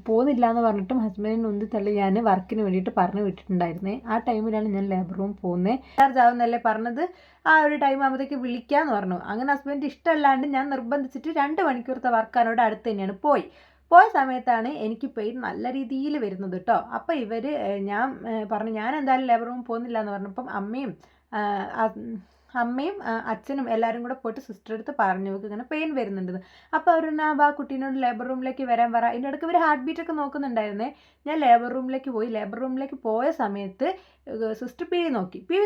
പോകുന്നില്ല എന്ന് പറഞ്ഞിട്ടും ഹസ്ബൻഡിന് ഉന്തി തള്ളി ഞാൻ വർക്കിന് വേണ്ടിയിട്ട് പറഞ്ഞു വിട്ടിട്ടുണ്ടായിരുന്നേ. ആ ടൈമിലാണ് ഞാൻ ലേബർ റൂം പോകുന്നത്. ചാർജ് ആവുന്നല്ലേ പറഞ്ഞത്, ആ ഒരു ടൈം ആകുമ്പോഴത്തേക്ക് വിളിക്കാമെന്ന് പറഞ്ഞു. അങ്ങനെ ഹസ്ബൻഡ് ഇഷ്ടമല്ലാണ്ട് ഞാൻ നിർബന്ധിച്ചിട്ട് 2 മണിക്കൂറത്തെ വർക്കാനോട് അടുത്ത് തന്നെയാണ് പോയ സമയത്താണ് എനിക്ക് പെയിൻ നല്ല രീതിയിൽ വരുന്നത് കേട്ടോ. അപ്പോൾ ഇവർ ഞാൻ പറഞ്ഞു ഞാൻ എന്തായാലും ലേബർ റൂം പോകുന്നില്ല എന്ന് പറഞ്ഞപ്പം അമ്മയും അച്ഛനും എല്ലാവരും കൂടെ പോയിട്ട് സിസ്റ്റർ അടുത്ത് പറഞ്ഞു ഇവർക്ക് ഇങ്ങനെ പെയിൻ വരുന്നുണ്ടെന്ന്. അപ്പോൾ അവർ ആ കുട്ടീനോട് ലേബർ റൂമിലേക്ക് വരാൻ പറ. ഇതിൻ്റെ ഇടയ്ക്ക് ഇവർ ഹാർട്ട് ബീറ്റൊക്കെ നോക്കുന്നുണ്ടായിരുന്നേ. ഞാൻ ലേബർ റൂമിലേക്ക് പോയി. ലേബർ റൂമിലേക്ക് പോയ സമയത്ത് സിസ്റ്റർ PV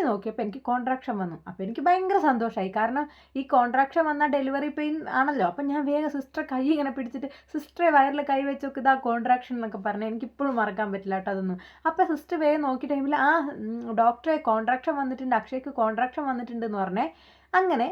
നോക്കിയപ്പോൾ എനിക്ക് കോൺട്രാക്ഷൻ വന്നു. അപ്പോൾ എനിക്ക് ഭയങ്കര സന്തോഷമായി, കാരണം ഈ കോൺട്രാക്ഷൻ വന്നാൽ ഡെലിവറി പെയിൻ ആണല്ലോ. അപ്പം ഞാൻ വേഗം സിസ്റ്ററെ കൈ ഇങ്ങനെ പിടിച്ചിട്ട് സിസ്റ്ററെ വയറിൽ കൈ വെച്ച് നോക്ക്, ഇതാ കോൺട്രാക്ഷൻ എന്നൊക്കെ പറഞ്ഞാൽ എനിക്കിപ്പോഴും മറക്കാൻ പറ്റില്ല കേട്ടോ അതൊന്നും. അപ്പോൾ സിസ്റ്റർ വേഗം നോക്കിയ ടൈമിൽ ഡോക്ടറെ കോൺട്രാക്ഷൻ വന്നിട്ടുണ്ട്, അക്ഷയ്ക്ക് കോൺട്രാക്ഷൻ വന്നിട്ടുണ്ട് എന്ന് പറഞ്ഞേ. അങ്ങനെ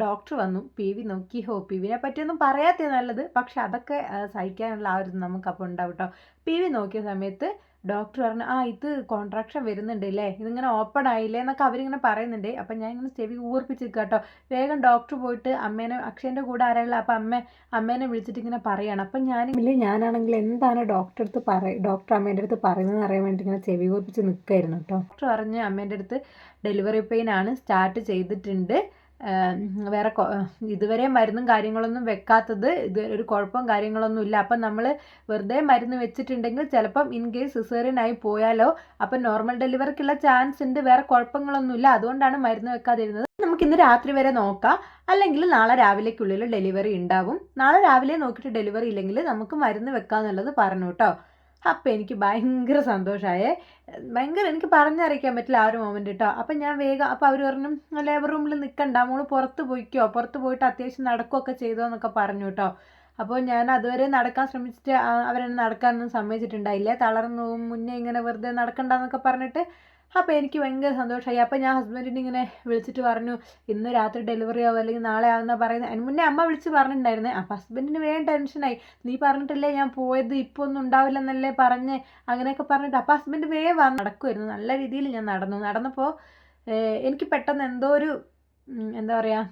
ഡോക്ടർ വന്നു, PV നോക്കി. PVനെ പറ്റിയൊന്നും പറയാത്തത് നല്ലത്, പക്ഷെ അതൊക്കെ സഹിക്കാനുള്ള ആ ഒരു നമുക്കപ്പോൾ ഉണ്ടാവും കേട്ടോ. PV നോക്കിയ സമയത്ത് ഡോക്ടർ പറഞ്ഞു ഇത് കോൺട്രാക്ഷൻ വരുന്നുണ്ട് അല്ലേ, ഇതിങ്ങനെ ഓപ്പൺ ആയില്ലേ എന്നൊക്കെ അവരിങ്ങനെ പറയുന്നുണ്ട്. അപ്പം ഞാൻ ഇങ്ങനെ ചെവി ഊർപ്പിച്ച് നിൽക്കുക കേട്ടോ. വേഗം ഡോക്ടർ പോയിട്ട് അക്ഷയൻ്റെ കൂടെ ആരാളുള്ള, അപ്പം അമ്മേനെ വിളിച്ചിട്ട് ഇങ്ങനെ പറയുകയാണ്. അപ്പം ഞാനാണെങ്കിൽ എന്താണ് ഡോക്ടർ അമ്മേൻ്റെ അടുത്ത് പറയുന്നതെന്ന് അറിയാൻ വേണ്ടി ഇങ്ങനെ ചെവി ഊർപ്പിച്ച് നിൽക്കുകയായിരുന്നു കേട്ടോ. ഡോക്ടർ പറഞ്ഞ് അമ്മേൻ്റെ അടുത്ത് ഡെലിവറി പെയിൻ ആണ്, സ്റ്റാർട്ട് ചെയ്തിട്ടുണ്ട്, വേറെ ഇതുവരെ മരുന്നും കാര്യങ്ങളൊന്നും വെക്കാത്തത്, ഇത് ഒരു കുഴപ്പവും കാര്യങ്ങളൊന്നും ഇല്ല. അപ്പം നമ്മൾ വെറുതെ മരുന്ന് വെച്ചിട്ടുണ്ടെങ്കിൽ ചിലപ്പം ഇൻ കേസ് സിസേറിയൻ ആയി പോയാലോ അപ്പം നോർമൽ ഡെലിവറിക്കുള്ള ചാൻസ് ഉണ്ട്, വേറെ കുഴപ്പങ്ങളൊന്നുമില്ല, അതുകൊണ്ടാണ് മരുന്ന് വെക്കാതിരുന്നത്. നമുക്കിന്ന് രാത്രി വരെ നോക്കാം, അല്ലെങ്കിൽ നാളെ രാവിലേക്കുള്ളിൽ ഡെലിവറി ഉണ്ടാവും. നാളെ രാവിലെ നോക്കിയിട്ട് ഡെലിവറി ഇല്ലെങ്കിൽ നമുക്ക് മരുന്ന് വെക്കാമെന്നുള്ളത് പറഞ്ഞു കേട്ടോ. അപ്പം എനിക്ക് ഭയങ്കര സന്തോഷമായേ, എനിക്ക് പറഞ്ഞറിയിക്കാൻ പറ്റില്ല ആ ഒരു മൊമെൻറ്റ് കേട്ടോ. അപ്പം ഞാൻ വേഗം, അപ്പോൾ അവർ പറഞ്ഞു ലേബർ റൂമിൽ നിൽക്കണ്ട, മോള് പുറത്ത് പോയിട്ട് അത്യാവശ്യം നടക്കുകയൊക്കെ ചെയ്തോ എന്നൊക്കെ പറഞ്ഞു കേട്ടോ. അപ്പോൾ ഞാൻ അതുവരെ നടക്കാൻ ശ്രമിച്ചിട്ട് അവരെന്നെ നടക്കാനൊന്നും സമ്മതിച്ചിട്ടുണ്ടായില്ല. തളർന്നു പോകും, മുന്നേ ഇങ്ങനെ വെറുതെ നടക്കണ്ടെന്നൊക്കെ പറഞ്ഞിട്ട് അപ്പോൾ എനിക്ക് ഭയങ്കര സന്തോഷമായി. അപ്പോൾ ഞാൻ ഹസ്ബൻഡിനെ ഇങ്ങനെ വിളിച്ചിട്ട് പറഞ്ഞു, ഇന്ന് രാത്രി ഡെലിവറി ആവും അല്ലെങ്കിൽ നാളെ ആവുമെന്നാണ് പറയുന്നത്. അതിന് മുന്നേ അമ്മ വിളിച്ച് പറഞ്ഞിട്ടുണ്ടായിരുന്നേ. അപ്പോൾ ഹസ്ബൻഡിന് വേഗം ടെൻഷനായി. നീ പറഞ്ഞിട്ടല്ലേ ഞാൻ പോയത്, ഇപ്പോൾ ഒന്നും ഉണ്ടാവില്ലെന്നല്ലേ പറഞ്ഞ്, അങ്ങനെയൊക്കെ പറഞ്ഞിട്ട്. അപ്പോൾ ഹസ്ബൻഡ് വേഗം വന്ന് നടക്കുമായിരുന്നു. നല്ല രീതിയിൽ ഞാൻ നടന്നപ്പോൾ എനിക്ക് പെട്ടെന്ന് എന്തോ ഒരു എന്താ പറയുക,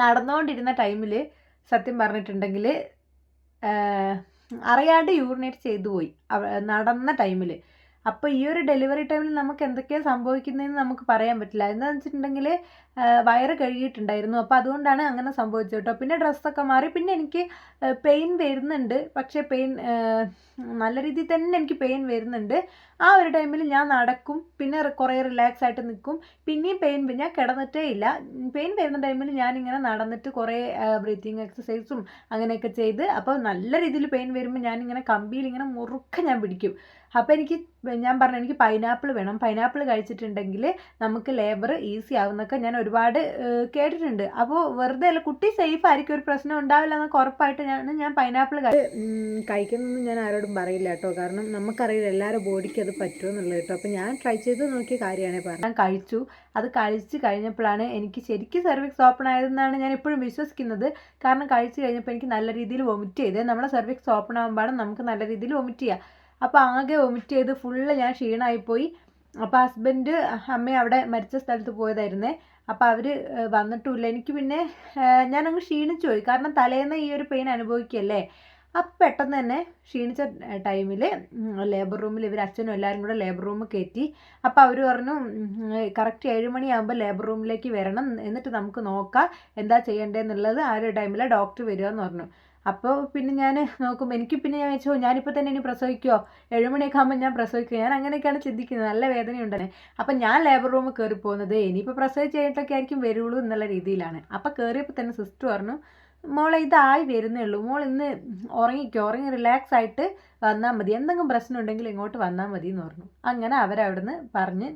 നടന്നുകൊണ്ടിരുന്ന ടൈമിൽ സത്യം പറഞ്ഞിട്ടുണ്ടെങ്കിൽ അറിയാണ്ട് യൂറിനേറ്റ് ചെയ്തു പോയി നടന്ന ടൈമിൽ. അപ്പോൾ ഈ ഒരു ഡെലിവറി ടൈമിൽ നമുക്ക് എന്തൊക്കെയാണ് സംഭവിക്കുന്നതെന്ന് നമുക്ക് പറയാൻ പറ്റില്ല. എന്താണെന്ന് വെച്ചിട്ടുണ്ടെങ്കിൽ വയറ് കഴുകിയിട്ടുണ്ടായിരുന്നു. അപ്പോൾ അതുകൊണ്ടാണ് അങ്ങനെ സംഭവിച്ചത് കേട്ടോ. പിന്നെ ഡ്രസ്സൊക്കെ മാറി. പിന്നെ എനിക്ക് പെയിൻ വരുന്നുണ്ട്. പക്ഷേ പെയിൻ നല്ല രീതിയിൽ തന്നെ എനിക്ക് പെയിൻ വരുന്നുണ്ട്. ആ ഒരു ടൈമിൽ ഞാൻ നടക്കും, പിന്നെ കുറേ റിലാക്സ് ആയിട്ട് നിൽക്കും. പിന്നെയും പെയിൻ, ഞാൻ കിടന്നിട്ടേ ഇല്ല. പെയിൻ വരുന്ന ടൈമിൽ ഞാനിങ്ങനെ നടന്നിട്ട് കുറേ ബ്രീത്തിങ് എക്സസൈസും അങ്ങനെയൊക്കെ ചെയ്ത്, അപ്പോൾ നല്ല രീതിയിൽ പെയിൻ വരുമ്പോൾ ഞാനിങ്ങനെ കമ്പിയിൽ ഇങ്ങനെ മുറുക്ക ഞാൻ പിടിക്കും. അപ്പോൾ ഞാൻ പറഞ്ഞു എനിക്ക് പൈനാപ്പിൾ വേണം, പൈനാപ്പിൾ കഴിച്ചിട്ടുണ്ടെങ്കിൽ നമുക്ക് ലേബർ ഈസി ആവുന്നൊക്കെ ഞാൻ ഒരുപാട് കേട്ടിട്ടുണ്ട്. അപ്പോൾ വെറുതെ അല്ല, കുട്ടി സേഫ് ആയിരിക്കും, ഒരു പ്രശ്നം ഉണ്ടാവില്ല എന്നൊക്കെ ഉറപ്പായിട്ട് ഞാൻ പൈനാപ്പിൾ കഴിക്കുന്നൊന്നും ഞാൻ ആരോടും പറയില്ല കേട്ടോ. കാരണം നമുക്കറിയില്ല എല്ലാവരുടെ ബോഡിക്ക് അത് പറ്റുമെന്നുള്ളത് കേട്ടോ. അപ്പോൾ ഞാൻ ട്രൈ ചെയ്ത് നോക്കിയ കാര്യമാണ് പറഞ്ഞത്. ഞാൻ കഴിച്ചു. അത് കഴിച്ച് കഴിഞ്ഞപ്പോഴാണ് എനിക്ക് ശരിക്കും സെർവിക്സ് ഓപ്പൺ ആയതെന്നാണ് ഞാൻ എപ്പോഴും വിശ്വസിക്കുന്നത്. കാരണം കഴിച്ച് കഴിഞ്ഞപ്പോൾ എനിക്ക് നല്ല രീതിയിൽ വൊമിറ്റ് ചെയ്തേ. നമ്മുടെ സെർവിക്സ് ഓപ്പൺ ആകുമ്പോഴാണ് നമുക്ക് നല്ല രീതിയിൽ വൊമിറ്റ് ചെയ്യുക. അപ്പോൾ ആകെ വൊമിറ്റ് ചെയ്ത് ഫുള്ള് ഞാൻ ക്ഷീണമായിപ്പോയി. അപ്പോൾ ഹസ്ബൻഡ് അമ്മയും അവിടെ മരിച്ച സ്ഥലത്ത് പോയതായിരുന്നേ. അപ്പോൾ അവർ വന്നിട്ടുമില്ല. എനിക്ക് പിന്നെ ഞാനങ്ങ് ക്ഷീണിച്ചു പോയി. കാരണം തലേന്ന് ഈ ഒരു പെയിൻ അനുഭവിക്കുകയല്ലേ. അപ്പം പെട്ടെന്ന് തന്നെ ക്ഷീണിച്ച ടൈമിൽ ലേബർ റൂമിൽ ഇവർ അച്ഛനും എല്ലാവരും കൂടെ ലേബർ റൂമിൽ കയറ്റി. അപ്പോൾ അവർ പറഞ്ഞു കറക്റ്റ് 7 മണിയാകുമ്പോൾ ലേബർ റൂമിലേക്ക് വരണം, എന്നിട്ട് നമുക്ക് നോക്കാം എന്താ ചെയ്യേണ്ടതെന്നുള്ളത്. ആ ഒരു ടൈമിൽ ഡോക്ടർ വരികയെന്ന് പറഞ്ഞു. അപ്പോൾ പിന്നെ ഞാൻ നോക്കുമ്പോൾ എനിക്ക് പിന്നെ ഞാൻ വെച്ചോ ഞാനിപ്പോൾ തന്നെ ഇനി പ്രസവിക്കുമോ, 7 മണിയൊക്കെ ആകുമ്പോൾ ഞാൻ പ്രസവിക്കുമോ, ഞാൻ അങ്ങനെയൊക്കെയാണ് ചിന്തിക്കുന്നത്. നല്ല വേദനയുണ്ടെന്നെ. അപ്പം ഞാൻ ലേബർ റൂമിൽ കയറി പോകുന്നത് ഇനിയിപ്പോൾ പ്രസവിച്ച് കഴിഞ്ഞിട്ടൊക്കെ ആയിരിക്കും വരുള്ളൂ എന്നുള്ള രീതിയിലാണ്. അപ്പം കയറിയപ്പോൾ തന്നെ സിസ്റ്റർ പറഞ്ഞു, മോളെ ഇതായി വരുന്നേ ഉള്ളൂ, മോൾ ഇന്ന് ഉറങ്ങി റിലാക്സ് ആയിട്ട് വന്നാൽ മതി, എന്തെങ്കിലും പ്രശ്നം ഉണ്ടെങ്കിൽ ഇങ്ങോട്ട് വന്നാൽ മതി എന്ന് പറഞ്ഞു. അങ്ങനെ അവരവിടുന്ന് പറഞ്ഞ്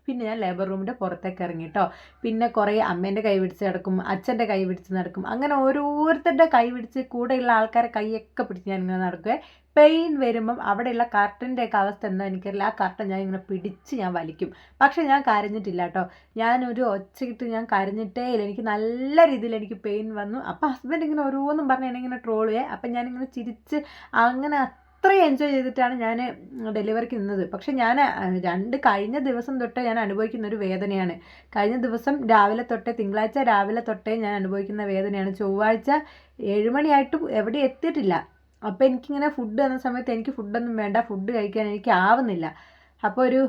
പിന്നെ ഞാൻ ലേബർ റൂമിൻ്റെ പുറത്തേക്ക് ഇറങ്ങി കേട്ടോ. പിന്നെ കുറേ അമ്മേൻ്റെ കൈ പിടിച്ച് നടക്കും, അച്ഛൻ്റെ കൈ പിടിച്ച് നടക്കും. അങ്ങനെ ഓരോരുത്തരുടെ കൈ പിടിച്ച്, കൂടെയുള്ള ആൾക്കാരെ കൈയൊക്കെ പിടിച്ച് ഞാൻ ഇങ്ങനെ നടക്കുക. പെയിൻ വരുമ്പം അവിടെയുള്ള കർട്ടൻ്റെയൊക്കെ അവസ്ഥ എന്താ എനിക്കറിയില്ല. ആ കർട്ടൻ ഞാൻ ഇങ്ങനെ പിടിച്ച് ഞാൻ വലിക്കും. പക്ഷേ ഞാൻ കരഞ്ഞിട്ടില്ല കേട്ടോ. ഞാനൊരു ഒച്ചയിട്ട് ഞാൻ കരഞ്ഞിട്ടേ ഇല്ല. എനിക്ക് നല്ല രീതിയിൽ എനിക്ക് പെയിൻ വന്നു. അപ്പോൾ ഹസ്ബൻഡ് ഇങ്ങനെ ഓരോന്നും പറഞ്ഞ് എന്നെ ഇങ്ങനെ ട്രോൾ ചെയ്യുക. അപ്പം ഞാനിങ്ങനെ ചിരിച്ച് അങ്ങനെ അത്രയും എൻജോയ് ചെയ്തിട്ടാണ് ഞാൻ ഡെലിവറിക്ക് നിന്നത്. പക്ഷെ ഞാൻ കഴിഞ്ഞ ദിവസം തൊട്ടേ ഞാൻ അനുഭവിക്കുന്ന ഒരു വേദനയാണ്. കഴിഞ്ഞ ദിവസം രാവിലെ തൊട്ടേ, തിങ്കളാഴ്ച രാവിലെ തൊട്ടേ ഞാൻ അനുഭവിക്കുന്ന വേദനയാണ്. ചൊവ്വാഴ്ച 7 മണിയായിട്ടും എവിടെ എത്തിയിട്ടില്ല. അപ്പോൾ എനിക്കിങ്ങനെ ഫുഡ് തന്ന സമയത്ത് എനിക്ക് ഫുഡൊന്നും വേണ്ട, ഫുഡ് കഴിക്കാൻ എനിക്ക് ആവുന്നില്ല. അപ്പോൾ ഒരു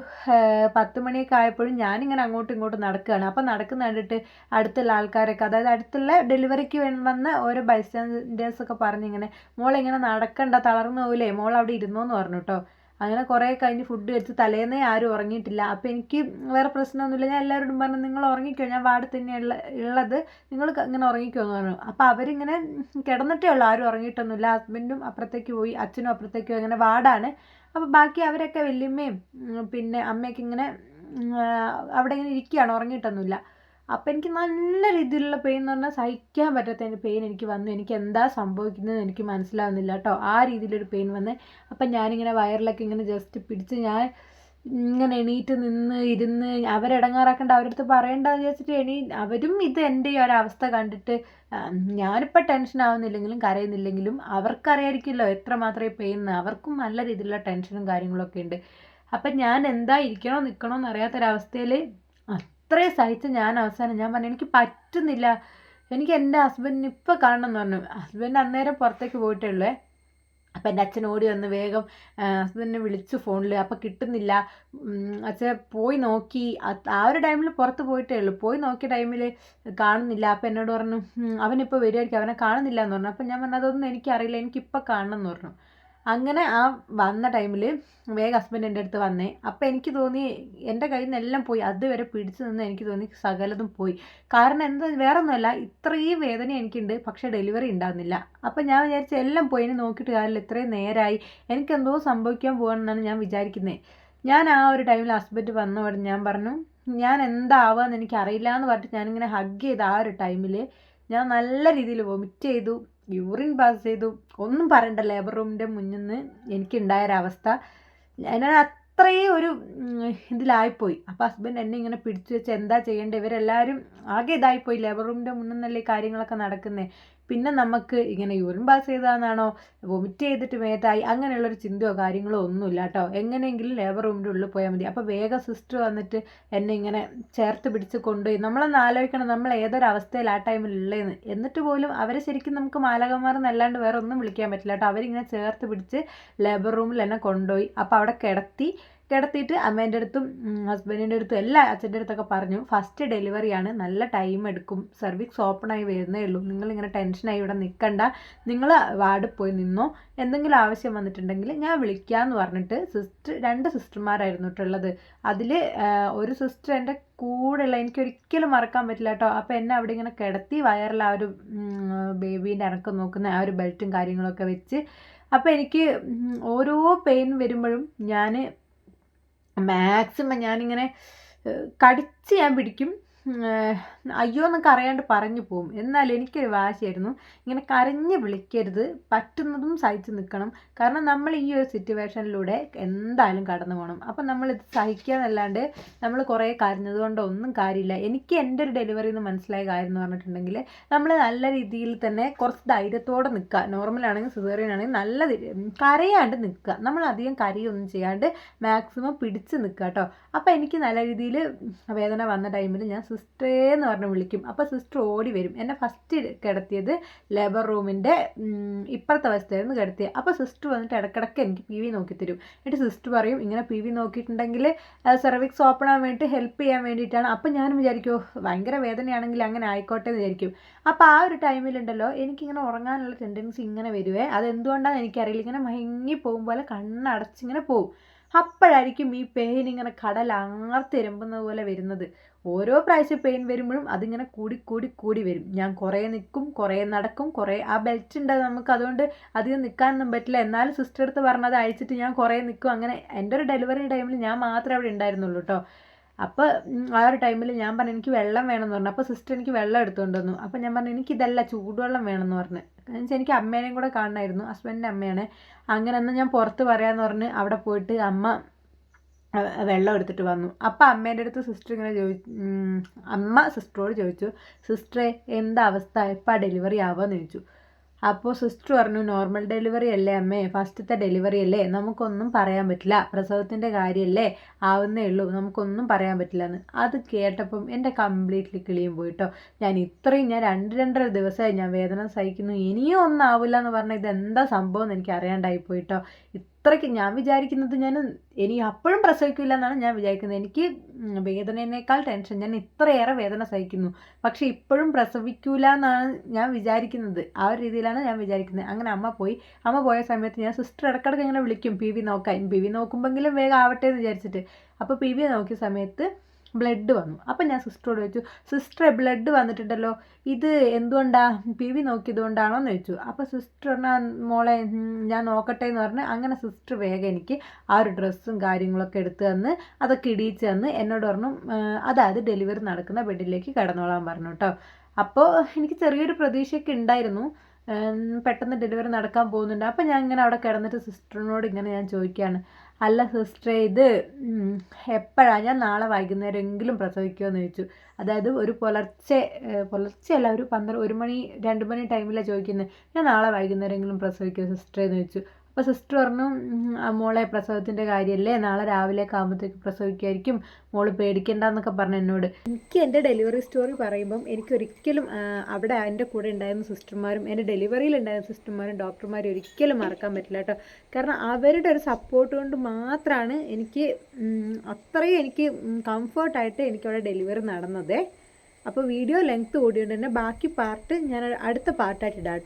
10 മണിയൊക്കെ ആയപ്പോഴും ഞാനിങ്ങനെ അങ്ങോട്ടും ഇങ്ങോട്ടും നടക്കുകയാണ്. അപ്പോൾ നടക്കുന്ന കണ്ടിട്ട് അടുത്തുള്ള ആൾക്കാരൊക്കെ, അതായത് അടുത്തുള്ള ഡെലിവറിക്ക് വന്ന ഓരോ ബൈസ്റ്റാൻഡേഴ്സൊക്കെ പറഞ്ഞിങ്ങനെ, മോളിങ്ങനെ നടക്കണ്ട, തളർന്നു പോകില്ലേ, മോൾ അവിടെ ഇരുന്നോന്ന് പറഞ്ഞു കേട്ടോ. അങ്ങനെ കുറേ കഴിഞ്ഞ് ഫുഡ് കഴിച്ച് തലേന്നേ ആരും ഉറങ്ങിയിട്ടില്ല. അപ്പോൾ എനിക്ക് വേറെ പ്രശ്നമൊന്നുമില്ല. ഞാൻ എല്ലാവരോടും പറഞ്ഞു നിങ്ങൾ ഉറങ്ങിക്കോ, ഞാൻ വാർഡ് തന്നെയാണ് ഉള്ളത്, നിങ്ങൾ ഇങ്ങനെ ഉറങ്ങിക്കോ എന്ന് പറഞ്ഞു. അപ്പോൾ അവരിങ്ങനെ കിടന്നിട്ടേ ഉള്ളൂ, ആരും ഉറങ്ങിയിട്ടൊന്നുമില്ല. ഹസ്ബൻഡും അപ്പുറത്തേക്ക് പോയി, അച്ഛനും അപ്പുറത്തേക്ക് പോയി. അങ്ങനെ വാർഡാണ്. അപ്പോൾ ബാക്കി അവരൊക്കെ വല്യമ്മയും പിന്നെ അമ്മയൊക്കെ ഇങ്ങനെ അവിടെ ഇങ്ങനെ ഇരിക്കുകയാണ്, ഉറങ്ങിയിട്ടൊന്നുമില്ല. അപ്പോൾ എനിക്ക് നല്ല രീതിയിലുള്ള പെയിൻ എന്ന് പറഞ്ഞാൽ സഹിക്കാൻ പറ്റാത്ത പെയിൻ എനിക്ക് വന്നു. എനിക്ക് എന്താ സംഭവിക്കുന്നത് എനിക്ക് മനസ്സിലാവുന്നില്ല കേട്ടോ. ആ രീതിയിലൊരു പെയിൻ വന്ന് അപ്പം ഞാനിങ്ങനെ വയറിലൊക്കെ ഇങ്ങനെ ജസ്റ്റ് പിടിച്ച് ഞാൻ ഇങ്ങനെ എണീറ്റ് നിന്ന് ഇരുന്ന് അവരിടങ്ങാറാക്കണ്ട, അവരുടെ അടുത്ത് പറയേണ്ടതെന്ന് വിചാരിച്ചിട്ട് അവരും ഇത് എൻ്റെ ഈ ഒരവസ്ഥ കണ്ടിട്ട് ഞാനിപ്പോൾ ടെൻഷൻ ആവുന്നില്ലെങ്കിലും കരയുന്നില്ലെങ്കിലും അവർക്കറിയായിരിക്കുമല്ലോ എത്രമാത്രം പെയിൻ. അവർക്കും നല്ല രീതിയിലുള്ള ടെൻഷനും കാര്യങ്ങളൊക്കെ ഉണ്ട്. അപ്പം ഞാൻ എന്താ ഇരിക്കണോ നിൽക്കണോ എന്നറിയാത്തൊരവസ്ഥയിൽ അത്രയും സഹിച്ച് ഞാൻ അവസാനം ഞാൻ പറഞ്ഞു എനിക്ക് പറ്റുന്നില്ല, എനിക്ക് എൻ്റെ ഹസ്ബൻഡിന് ഇപ്പോൾ കാണണം എന്ന് പറഞ്ഞു. ഹസ്ബൻഡ് അന്നേരം പുറത്തേക്ക് പോയിട്ടേ ഉള്ളൂ. അപ്പം എൻ്റെ അച്ഛൻ ഓടി വന്ന് വേഗം ഹസ്ബൻഡിനെ വിളിച്ചു ഫോണിൽ. അപ്പം കിട്ടുന്നില്ല. അച്ഛൻ പോയി നോക്കി, ആ ഒരു ടൈമിൽ പുറത്ത് പോയിട്ടേ ഉള്ളൂ. പോയി നോക്കിയ ടൈമിൽ കാണുന്നില്ല. അപ്പം എന്നോട് പറഞ്ഞു അവനിപ്പോൾ വരുമായിരിക്കും, അവനെ കാണുന്നില്ല എന്ന് പറഞ്ഞു. അപ്പം ഞാൻ പറഞ്ഞു അതൊന്നും എനിക്കറിയില്ല, എനിക്കിപ്പോൾ കാണണം എന്ന് പറഞ്ഞു. അങ്ങനെ ആ വന്ന ടൈമിൽ വേഗം ഹസ്ബൻഡ് എൻ്റെ അടുത്ത് വന്നേ. അപ്പോൾ എനിക്ക് തോന്നി എൻ്റെ കയ്യിൽ നിന്നെല്ലാം പോയി. അതുവരെ പിടിച്ചു നിന്ന് എനിക്ക് തോന്നി സകലതും പോയി. കാരണം എന്താ വേറെ ഒന്നുമല്ല, ഇത്രയും വേദന എനിക്കുണ്ട്, പക്ഷേ ഡെലിവറി ഉണ്ടാകുന്നില്ല. അപ്പം ഞാൻ വിചാരിച്ച എല്ലാം പോയി, ഇനി നോക്കിയിട്ട് കാര്യമില്ല, ഇത്രയും നേരമായി, എനിക്കെന്തോ സംഭവിക്കാൻ പോകണമെന്നാണ് ഞാൻ വിചാരിക്കുന്നത്. ഞാൻ ആ ഒരു ടൈമിൽ ഹസ്ബൻഡ് വന്നവിടെ ഞാൻ പറഞ്ഞു ഞാൻ എന്താവാന്ന് എനിക്കറിയില്ല എന്ന് പറഞ്ഞിട്ട് ഞാനിങ്ങനെ ഹഗ് ചെയ്ത് ആ ഒരു ടൈമിൽ ഞാൻ നല്ല രീതിയിൽ വൊമിറ്റ് ചെയ്തു, യൂറിൻ പാസ് ചെയ്തു. ഒന്നും പറയണ്ട, ലേബർ റൂമിൻ്റെ മുന്നിൽ നിന്ന് എനിക്കുണ്ടായൊരവസ്ഥ. ഞാൻ അത്രയും ഒരു ഇതിലായിപ്പോയി. അപ്പോൾ ഹസ്ബൻഡ് എന്നെ ഇങ്ങനെ പിടിച്ചു വെച്ച് എന്താ ചെയ്യേണ്ടത്, ഇവരെല്ലാവരും ആകെ ഇതായിപ്പോയി. ലേബർ റൂമിൻ്റെ മുന്നിൽ നിന്നല്ലേ ഈ കാര്യങ്ങളൊക്കെ നടക്കുന്നത്. പിന്നെ നമുക്ക് ഇങ്ങനെ യൂറിൻ പാസ് ചെയ്തതാണെന്നാണോ, വൊമിറ്റ് ചെയ്തിട്ട് മേത്തായി, അങ്ങനെയുള്ളൊരു ചിന്തയോ കാര്യങ്ങളോ ഒന്നുമില്ല കേട്ടോ. എങ്ങനെയെങ്കിലും ലേബർ റൂമിൻ്റെ ഉള്ളിൽ പോയാൽ മതി. അപ്പോൾ വേഗം സിസ്റ്റർ വന്നിട്ട് എന്നെ ഇങ്ങനെ ചേർത്ത് പിടിച്ച് കൊണ്ടുപോയി. നമ്മളൊന്ന് ആലോചിക്കണം നമ്മൾ ഏതൊരവസ്ഥയിൽ ആ ടൈമിൽ ഉള്ളതെന്ന്. എന്നിട്ട് പോലും അവരെ ശരിക്കും നമുക്ക് മാലകന്മാരെന്നല്ലാണ്ട് വേറെ ഒന്നും വിളിക്കാൻ പറ്റില്ല കേട്ടോ. അവരിങ്ങനെ ചേർത്ത് പിടിച്ച് ലേബർ റൂമിൽ എന്നെ കൊണ്ടുപോയി. അപ്പോൾ അവിടെ കിടത്തിയിട്ട് അമ്മേൻ്റെ അടുത്തും ഹസ്ബൻഡിൻ്റെ അടുത്തും എല്ലാ അച്ഛൻ്റെ അടുത്തൊക്കെ പറഞ്ഞു, ഫസ്റ്റ് ഡെലിവറിയാണ്, നല്ല ടൈം എടുക്കും, സെർവിക്സ് ഓപ്പണായി വരുന്നേ ഉള്ളൂ, നിങ്ങളിങ്ങനെ ടെൻഷനായി ഇവിടെ നിൽക്കണ്ട, നിങ്ങൾ വാർഡിൽ പോയി നിന്നോ, എന്തെങ്കിലും ആവശ്യം വന്നിട്ടുണ്ടെങ്കിൽ ഞാൻ വിളിക്കാമെന്ന് പറഞ്ഞിട്ട് രണ്ട് സിസ്റ്റർമാരായിരുന്നു കേട്ടുള്ളത്. അതിൽ ഒരു സിസ്റ്റർ എൻ്റെ കൂടെയുള്ള, എനിക്കൊരിക്കലും മറക്കാൻ പറ്റില്ല കേട്ടോ. അപ്പോൾ എന്നെ അവിടെ ഇങ്ങനെ കിടത്തി വയറിൽ ആ ഒരു ബേബീൻ്റെ ഇറക്കം നോക്കുന്ന ആ ഒരു ബെൽറ്റും കാര്യങ്ങളൊക്കെ വെച്ച്, അപ്പോൾ എനിക്ക് ഓരോ പെയിൻ വരുമ്പോഴും ഞാൻ മാക്സിമം ഞാനിങ്ങനെ കടിച്ച് ഞാൻ പിടിക്കും. അയ്യോ എന്നൊക്കെ അറിയാണ്ട് പറഞ്ഞു പോകും. എന്നാൽ എനിക്കൊരു വാശിയായിരുന്നു, ഇങ്ങനെ കരഞ്ഞ് വിളിക്കരുത്, പറ്റുന്നതും സഹിച്ച് നിൽക്കണം. കാരണം നമ്മൾ ഈ ഒരു സിറ്റുവേഷനിലൂടെ എന്തായാലും കടന്നു പോകണം. അപ്പം നമ്മളിത് സഹിക്കാന്നല്ലാണ്ട് നമ്മൾ കുറേ കരഞ്ഞത് കൊണ്ടോ ഒന്നും കാര്യമില്ല. എനിക്ക് എൻ്റെ ഒരു ഡെലിവറി എന്ന് മനസ്സിലായ കാര്യം എന്ന് പറഞ്ഞിട്ടുണ്ടെങ്കിൽ നമ്മൾ നല്ല രീതിയിൽ തന്നെ കുറച്ച് ധൈര്യത്തോടെ നിൽക്കുക. നോർമലാണെങ്കിൽ സിസേറിയൻ ആണെങ്കിൽ നല്ല കരയാണ്ട് നിൽക്കുക. നമ്മൾ അധികം കരയൊന്നും ചെയ്യാണ്ട് മാക്സിമം പിടിച്ച് നിൽക്കുക കേട്ടോ. അപ്പോൾ എനിക്ക് നല്ല രീതിയിൽ വേദന വന്ന ടൈമിൽ ഞാൻ സിസ്റ്ററേ എന്ന് പറഞ്ഞ് വിളിക്കും. അപ്പോൾ സിസ്റ്റർ ഓടി വരും. എന്നെ ഫസ്റ്റ് കിടത്തിയത് ലേബർ റൂമിൻ്റെ ഇപ്പുറത്തെ വശത്തായിരുന്നു കിടത്തിയത്. അപ്പോൾ സിസ്റ്റർ വന്നിട്ട് ഇടയ്ക്കിടയ്ക്ക് എനിക്ക് PV നോക്കി തരും. എന്നിട്ട് സിസ്റ്റർ പറയും ഇങ്ങനെ PV നോക്കിയിട്ടുണ്ടെങ്കിൽ സെർവിക്സ് ഓപ്പൺ ആവാൻ വേണ്ടിയിട്ട് ഹെൽപ്പ് ചെയ്യാൻ വേണ്ടിയിട്ടാണ്. അപ്പോൾ ഞാൻ വിചാരിക്കുമോ ഭയങ്കര വേദനയാണെങ്കിൽ അങ്ങനെ ആയിക്കോട്ടെ എന്ന് വിചാരിക്കും. അപ്പോൾ ആ ഒരു ടൈമിലുണ്ടല്ലോ എനിക്കിങ്ങനെ ഉറങ്ങാനുള്ള ടെൻഡൻസി ഇങ്ങനെ വരുവേ. അതെന്തുകൊണ്ടാണെന്ന് എനിക്കറിയില്ല. ഇങ്ങനെ മയങ്ങി പോകും പോലെ കണ്ണടച്ചിങ്ങനെ പോവും. അപ്പോഴായിരിക്കും ഈ പെയിൻ ഇങ്ങനെ കടലാർത്തിരമ്പുന്നത് പോലെ വരുന്നത്. ഓരോ പ്രാവശ്യം പെയിൻ വരുമ്പോഴും അതിങ്ങനെ കൂടി വരും. ഞാൻ കുറേ നിൽക്കും, കുറേ നടക്കും, കുറേ ആ ബെൽറ്റ് ഉണ്ട് നമുക്ക്, അതുകൊണ്ട് അധികം നിൽക്കാനൊന്നും പറ്റില്ല. എന്നാലും സിസ്റ്റർ അടുത്ത് പറഞ്ഞത് അയച്ചിട്ട് ഞാൻ കുറേ നിൽക്കും. അങ്ങനെ എൻ്റെ ഒരു ഡെലിവറി ടൈമിൽ ഞാൻ മാത്രമേ അവിടെ ഉണ്ടായിരുന്നുള്ളൂ കേട്ടോ. അപ്പോൾ ആ ഒരു ടൈമിൽ ഞാൻ പറഞ്ഞു എനിക്ക് വെള്ളം വേണമെന്ന് പറഞ്ഞു. അപ്പോൾ സിസ്റ്റർ എനിക്ക് വെള്ളം എടുത്തുകൊണ്ട് വന്നു. അപ്പോൾ ഞാൻ പറഞ്ഞു എനിക്കിതല്ല ചൂടുവെള്ളം വേണമെന്ന് പറഞ്ഞു. എന്നുവെച്ചാൽ എനിക്ക് അമ്മേനെയും കൂടെ കാണണമായിരുന്നു, ഹസ്ബൻഡിൻ്റെ അമ്മയാണ്. അങ്ങനെ എന്നാൽ ഞാൻ പുറത്ത് പറയാമെന്ന് പറഞ്ഞ് അവിടെ പോയിട്ട് അമ്മ വെള്ളം എടുത്തിട്ട് വന്നു. അപ്പോൾ അമ്മേൻ്റെ അടുത്ത് സിസ്റ്റർ ഇങ്ങനെ അമ്മ സിസ്റ്ററോട് ചോദിച്ചു, സിസ്റ്ററെ എന്താ അവസ്ഥ, എപ്പോൾ ഡെലിവറി ആവുമെന്ന് ചോദിച്ചു. അപ്പോൾ സിസ്റ്റർ പറഞ്ഞു നോർമൽ ഡെലിവറി അല്ലേ അമ്മേ, ഫസ്റ്റത്തെ ഡെലിവറി അല്ലേ, നമുക്കൊന്നും പറയാൻ പറ്റില്ല, പ്രസവത്തിൻ്റെ കാര്യമല്ലേ, ആവുന്നേ ഉള്ളൂ, നമുക്കൊന്നും പറയാൻ പറ്റില്ല എന്ന്. അത് കേട്ടപ്പം എൻ്റെ കംപ്ലീറ്റ്ലി കിളിയും പോയിട്ടോ. ഞാൻ 2-2.5 ദിവസമായി ഞാൻ വേദന സഹിക്കുന്നു, ഇനിയും ഒന്നും ആവില്ല എന്ന് പറഞ്ഞാൽ ഇതെന്താ സംഭവം എന്ന് എനിക്ക് അറിയാണ്ടായി പോയിട്ടോ. ഇത്രയ്ക്ക് ഞാൻ വിചാരിക്കുന്നത് ഇനി അപ്പോഴും പ്രസവിക്കില്ല എന്നാണ് ഞാൻ വിചാരിക്കുന്നത്. എനിക്ക് വേദനയേക്കാൾ ടെൻഷൻ, ഞാൻ ഇത്രയേറെ വേദന സഹിക്കുന്നു, പക്ഷെ ഇപ്പോഴും പ്രസവിക്കൂല എന്നാണ് ഞാൻ വിചാരിക്കുന്നത്. ആ ഒരു രീതിയിലാണ് ഞാൻ വിചാരിക്കുന്നത്. അങ്ങനെ അമ്മ പോയ സമയത്ത് ഞാൻ സിസ്റ്റർ ഇടയ്ക്കിടയ്ക്ക് ഇങ്ങനെ വിളിക്കും PV നോക്കാൻ. PV നോക്കുമ്പോഴെങ്കിലും വേഗം ആവട്ടെ എന്ന് വിചാരിച്ചിട്ട്. അപ്പോൾ PV നോക്കിയ സമയത്ത് ബ്ലഡ് വന്നു. അപ്പം ഞാൻ സിസ്റ്ററോട് ചോദിച്ചു, സിസ്റ്ററെ ബ്ലഡ് വന്നിട്ടുണ്ടല്ലോ, ഇത് എന്തുകൊണ്ടാ, PV നോക്കിയത് കൊണ്ടാണോ എന്ന് ചോദിച്ചു. അപ്പോൾ സിസ്റ്റർ പറഞ്ഞാൽ മോളെ ഞാൻ നോക്കട്ടെ എന്ന് പറഞ്ഞ് അങ്ങനെ സിസ്റ്റർ വേഗം എനിക്ക് ആ ഒരു ഡ്രസ്സും കാര്യങ്ങളൊക്കെ എടുത്ത് തന്ന് അതൊക്കെ ഇടിയിച്ച് തന്ന് എന്നോട് പറഞ്ഞു അതായത് ഡെലിവറി നടക്കുന്ന ബെഡിലേക്ക് കിടന്നോളാൻ പറഞ്ഞു കേട്ടോ. അപ്പോൾ എനിക്ക് ചെറിയൊരു പ്രതീക്ഷയൊക്കെ ഉണ്ടായിരുന്നു, പെട്ടെന്ന് ഡെലിവറി നടക്കാൻ പോകുന്നുണ്ട്. അപ്പം ഞാൻ ഇങ്ങനെ അവിടെ കിടന്നിട്ട് സിസ്റ്ററിനോട് ഇങ്ങനെ ഞാൻ ചോദിക്കുകയാണ്, അല്ല സിസ്റ്ററെ ഇത് എപ്പോഴാണ്, ഞാൻ നാളെ വൈകുന്നേരമെങ്കിലും പ്രസവിക്കുമോ എന്ന് ചോദിച്ചു. അതായത് ഒരു പുലർച്ചെയല്ല, ഒരു 1 മണി 2 മണി ടൈമിലാണ് ചോദിക്കുന്നത്. ഞാൻ നാളെ വൈകുന്നേരമെങ്കിലും പ്രസവിക്കുമോ സിസ്റ്ററെ എന്ന് ചോദിച്ചു. അപ്പോൾ സിസ്റ്റർ പറഞ്ഞു മോളെ പ്രസവത്തിൻ്റെ കാര്യമല്ലേ, നാളെ രാവിലെയൊക്കെ ആകുമ്പോഴത്തേക്ക് പ്രസവിക്കുമായിരിക്കും, മോള് പേടിക്കേണ്ടെന്നൊക്കെ പറഞ്ഞു എന്നോട്. എനിക്ക് എൻ്റെ ഡെലിവറി സ്റ്റോറി പറയുമ്പം എനിക്കൊരിക്കലും അവിടെ എൻ്റെ കൂടെ ഉണ്ടായിരുന്ന സിസ്റ്റർമാരും എൻ്റെ ഡെലിവറിയിൽ ഉണ്ടായിരുന്ന സിസ്റ്റർമാരും ഡോക്ടർമാരും ഒരിക്കലും മറക്കാൻ പറ്റില്ല കേട്ടോ. കാരണം അവരുടെ ഒരു സപ്പോർട്ട് കൊണ്ട് മാത്രമാണ് എനിക്ക് അത്രയും എനിക്ക് കംഫർട്ടായിട്ട് എനിക്കവിടെ ഡെലിവറി നടന്നത്. അപ്പോൾ വീഡിയോ ലെങ്ത്ത് കൂടിയുണ്ട് തന്നെ, ബാക്കി പാർട്ട് ഞാൻ അടുത്ത പാർട്ടായിട്ട് ഇടാം കേട്ടോ.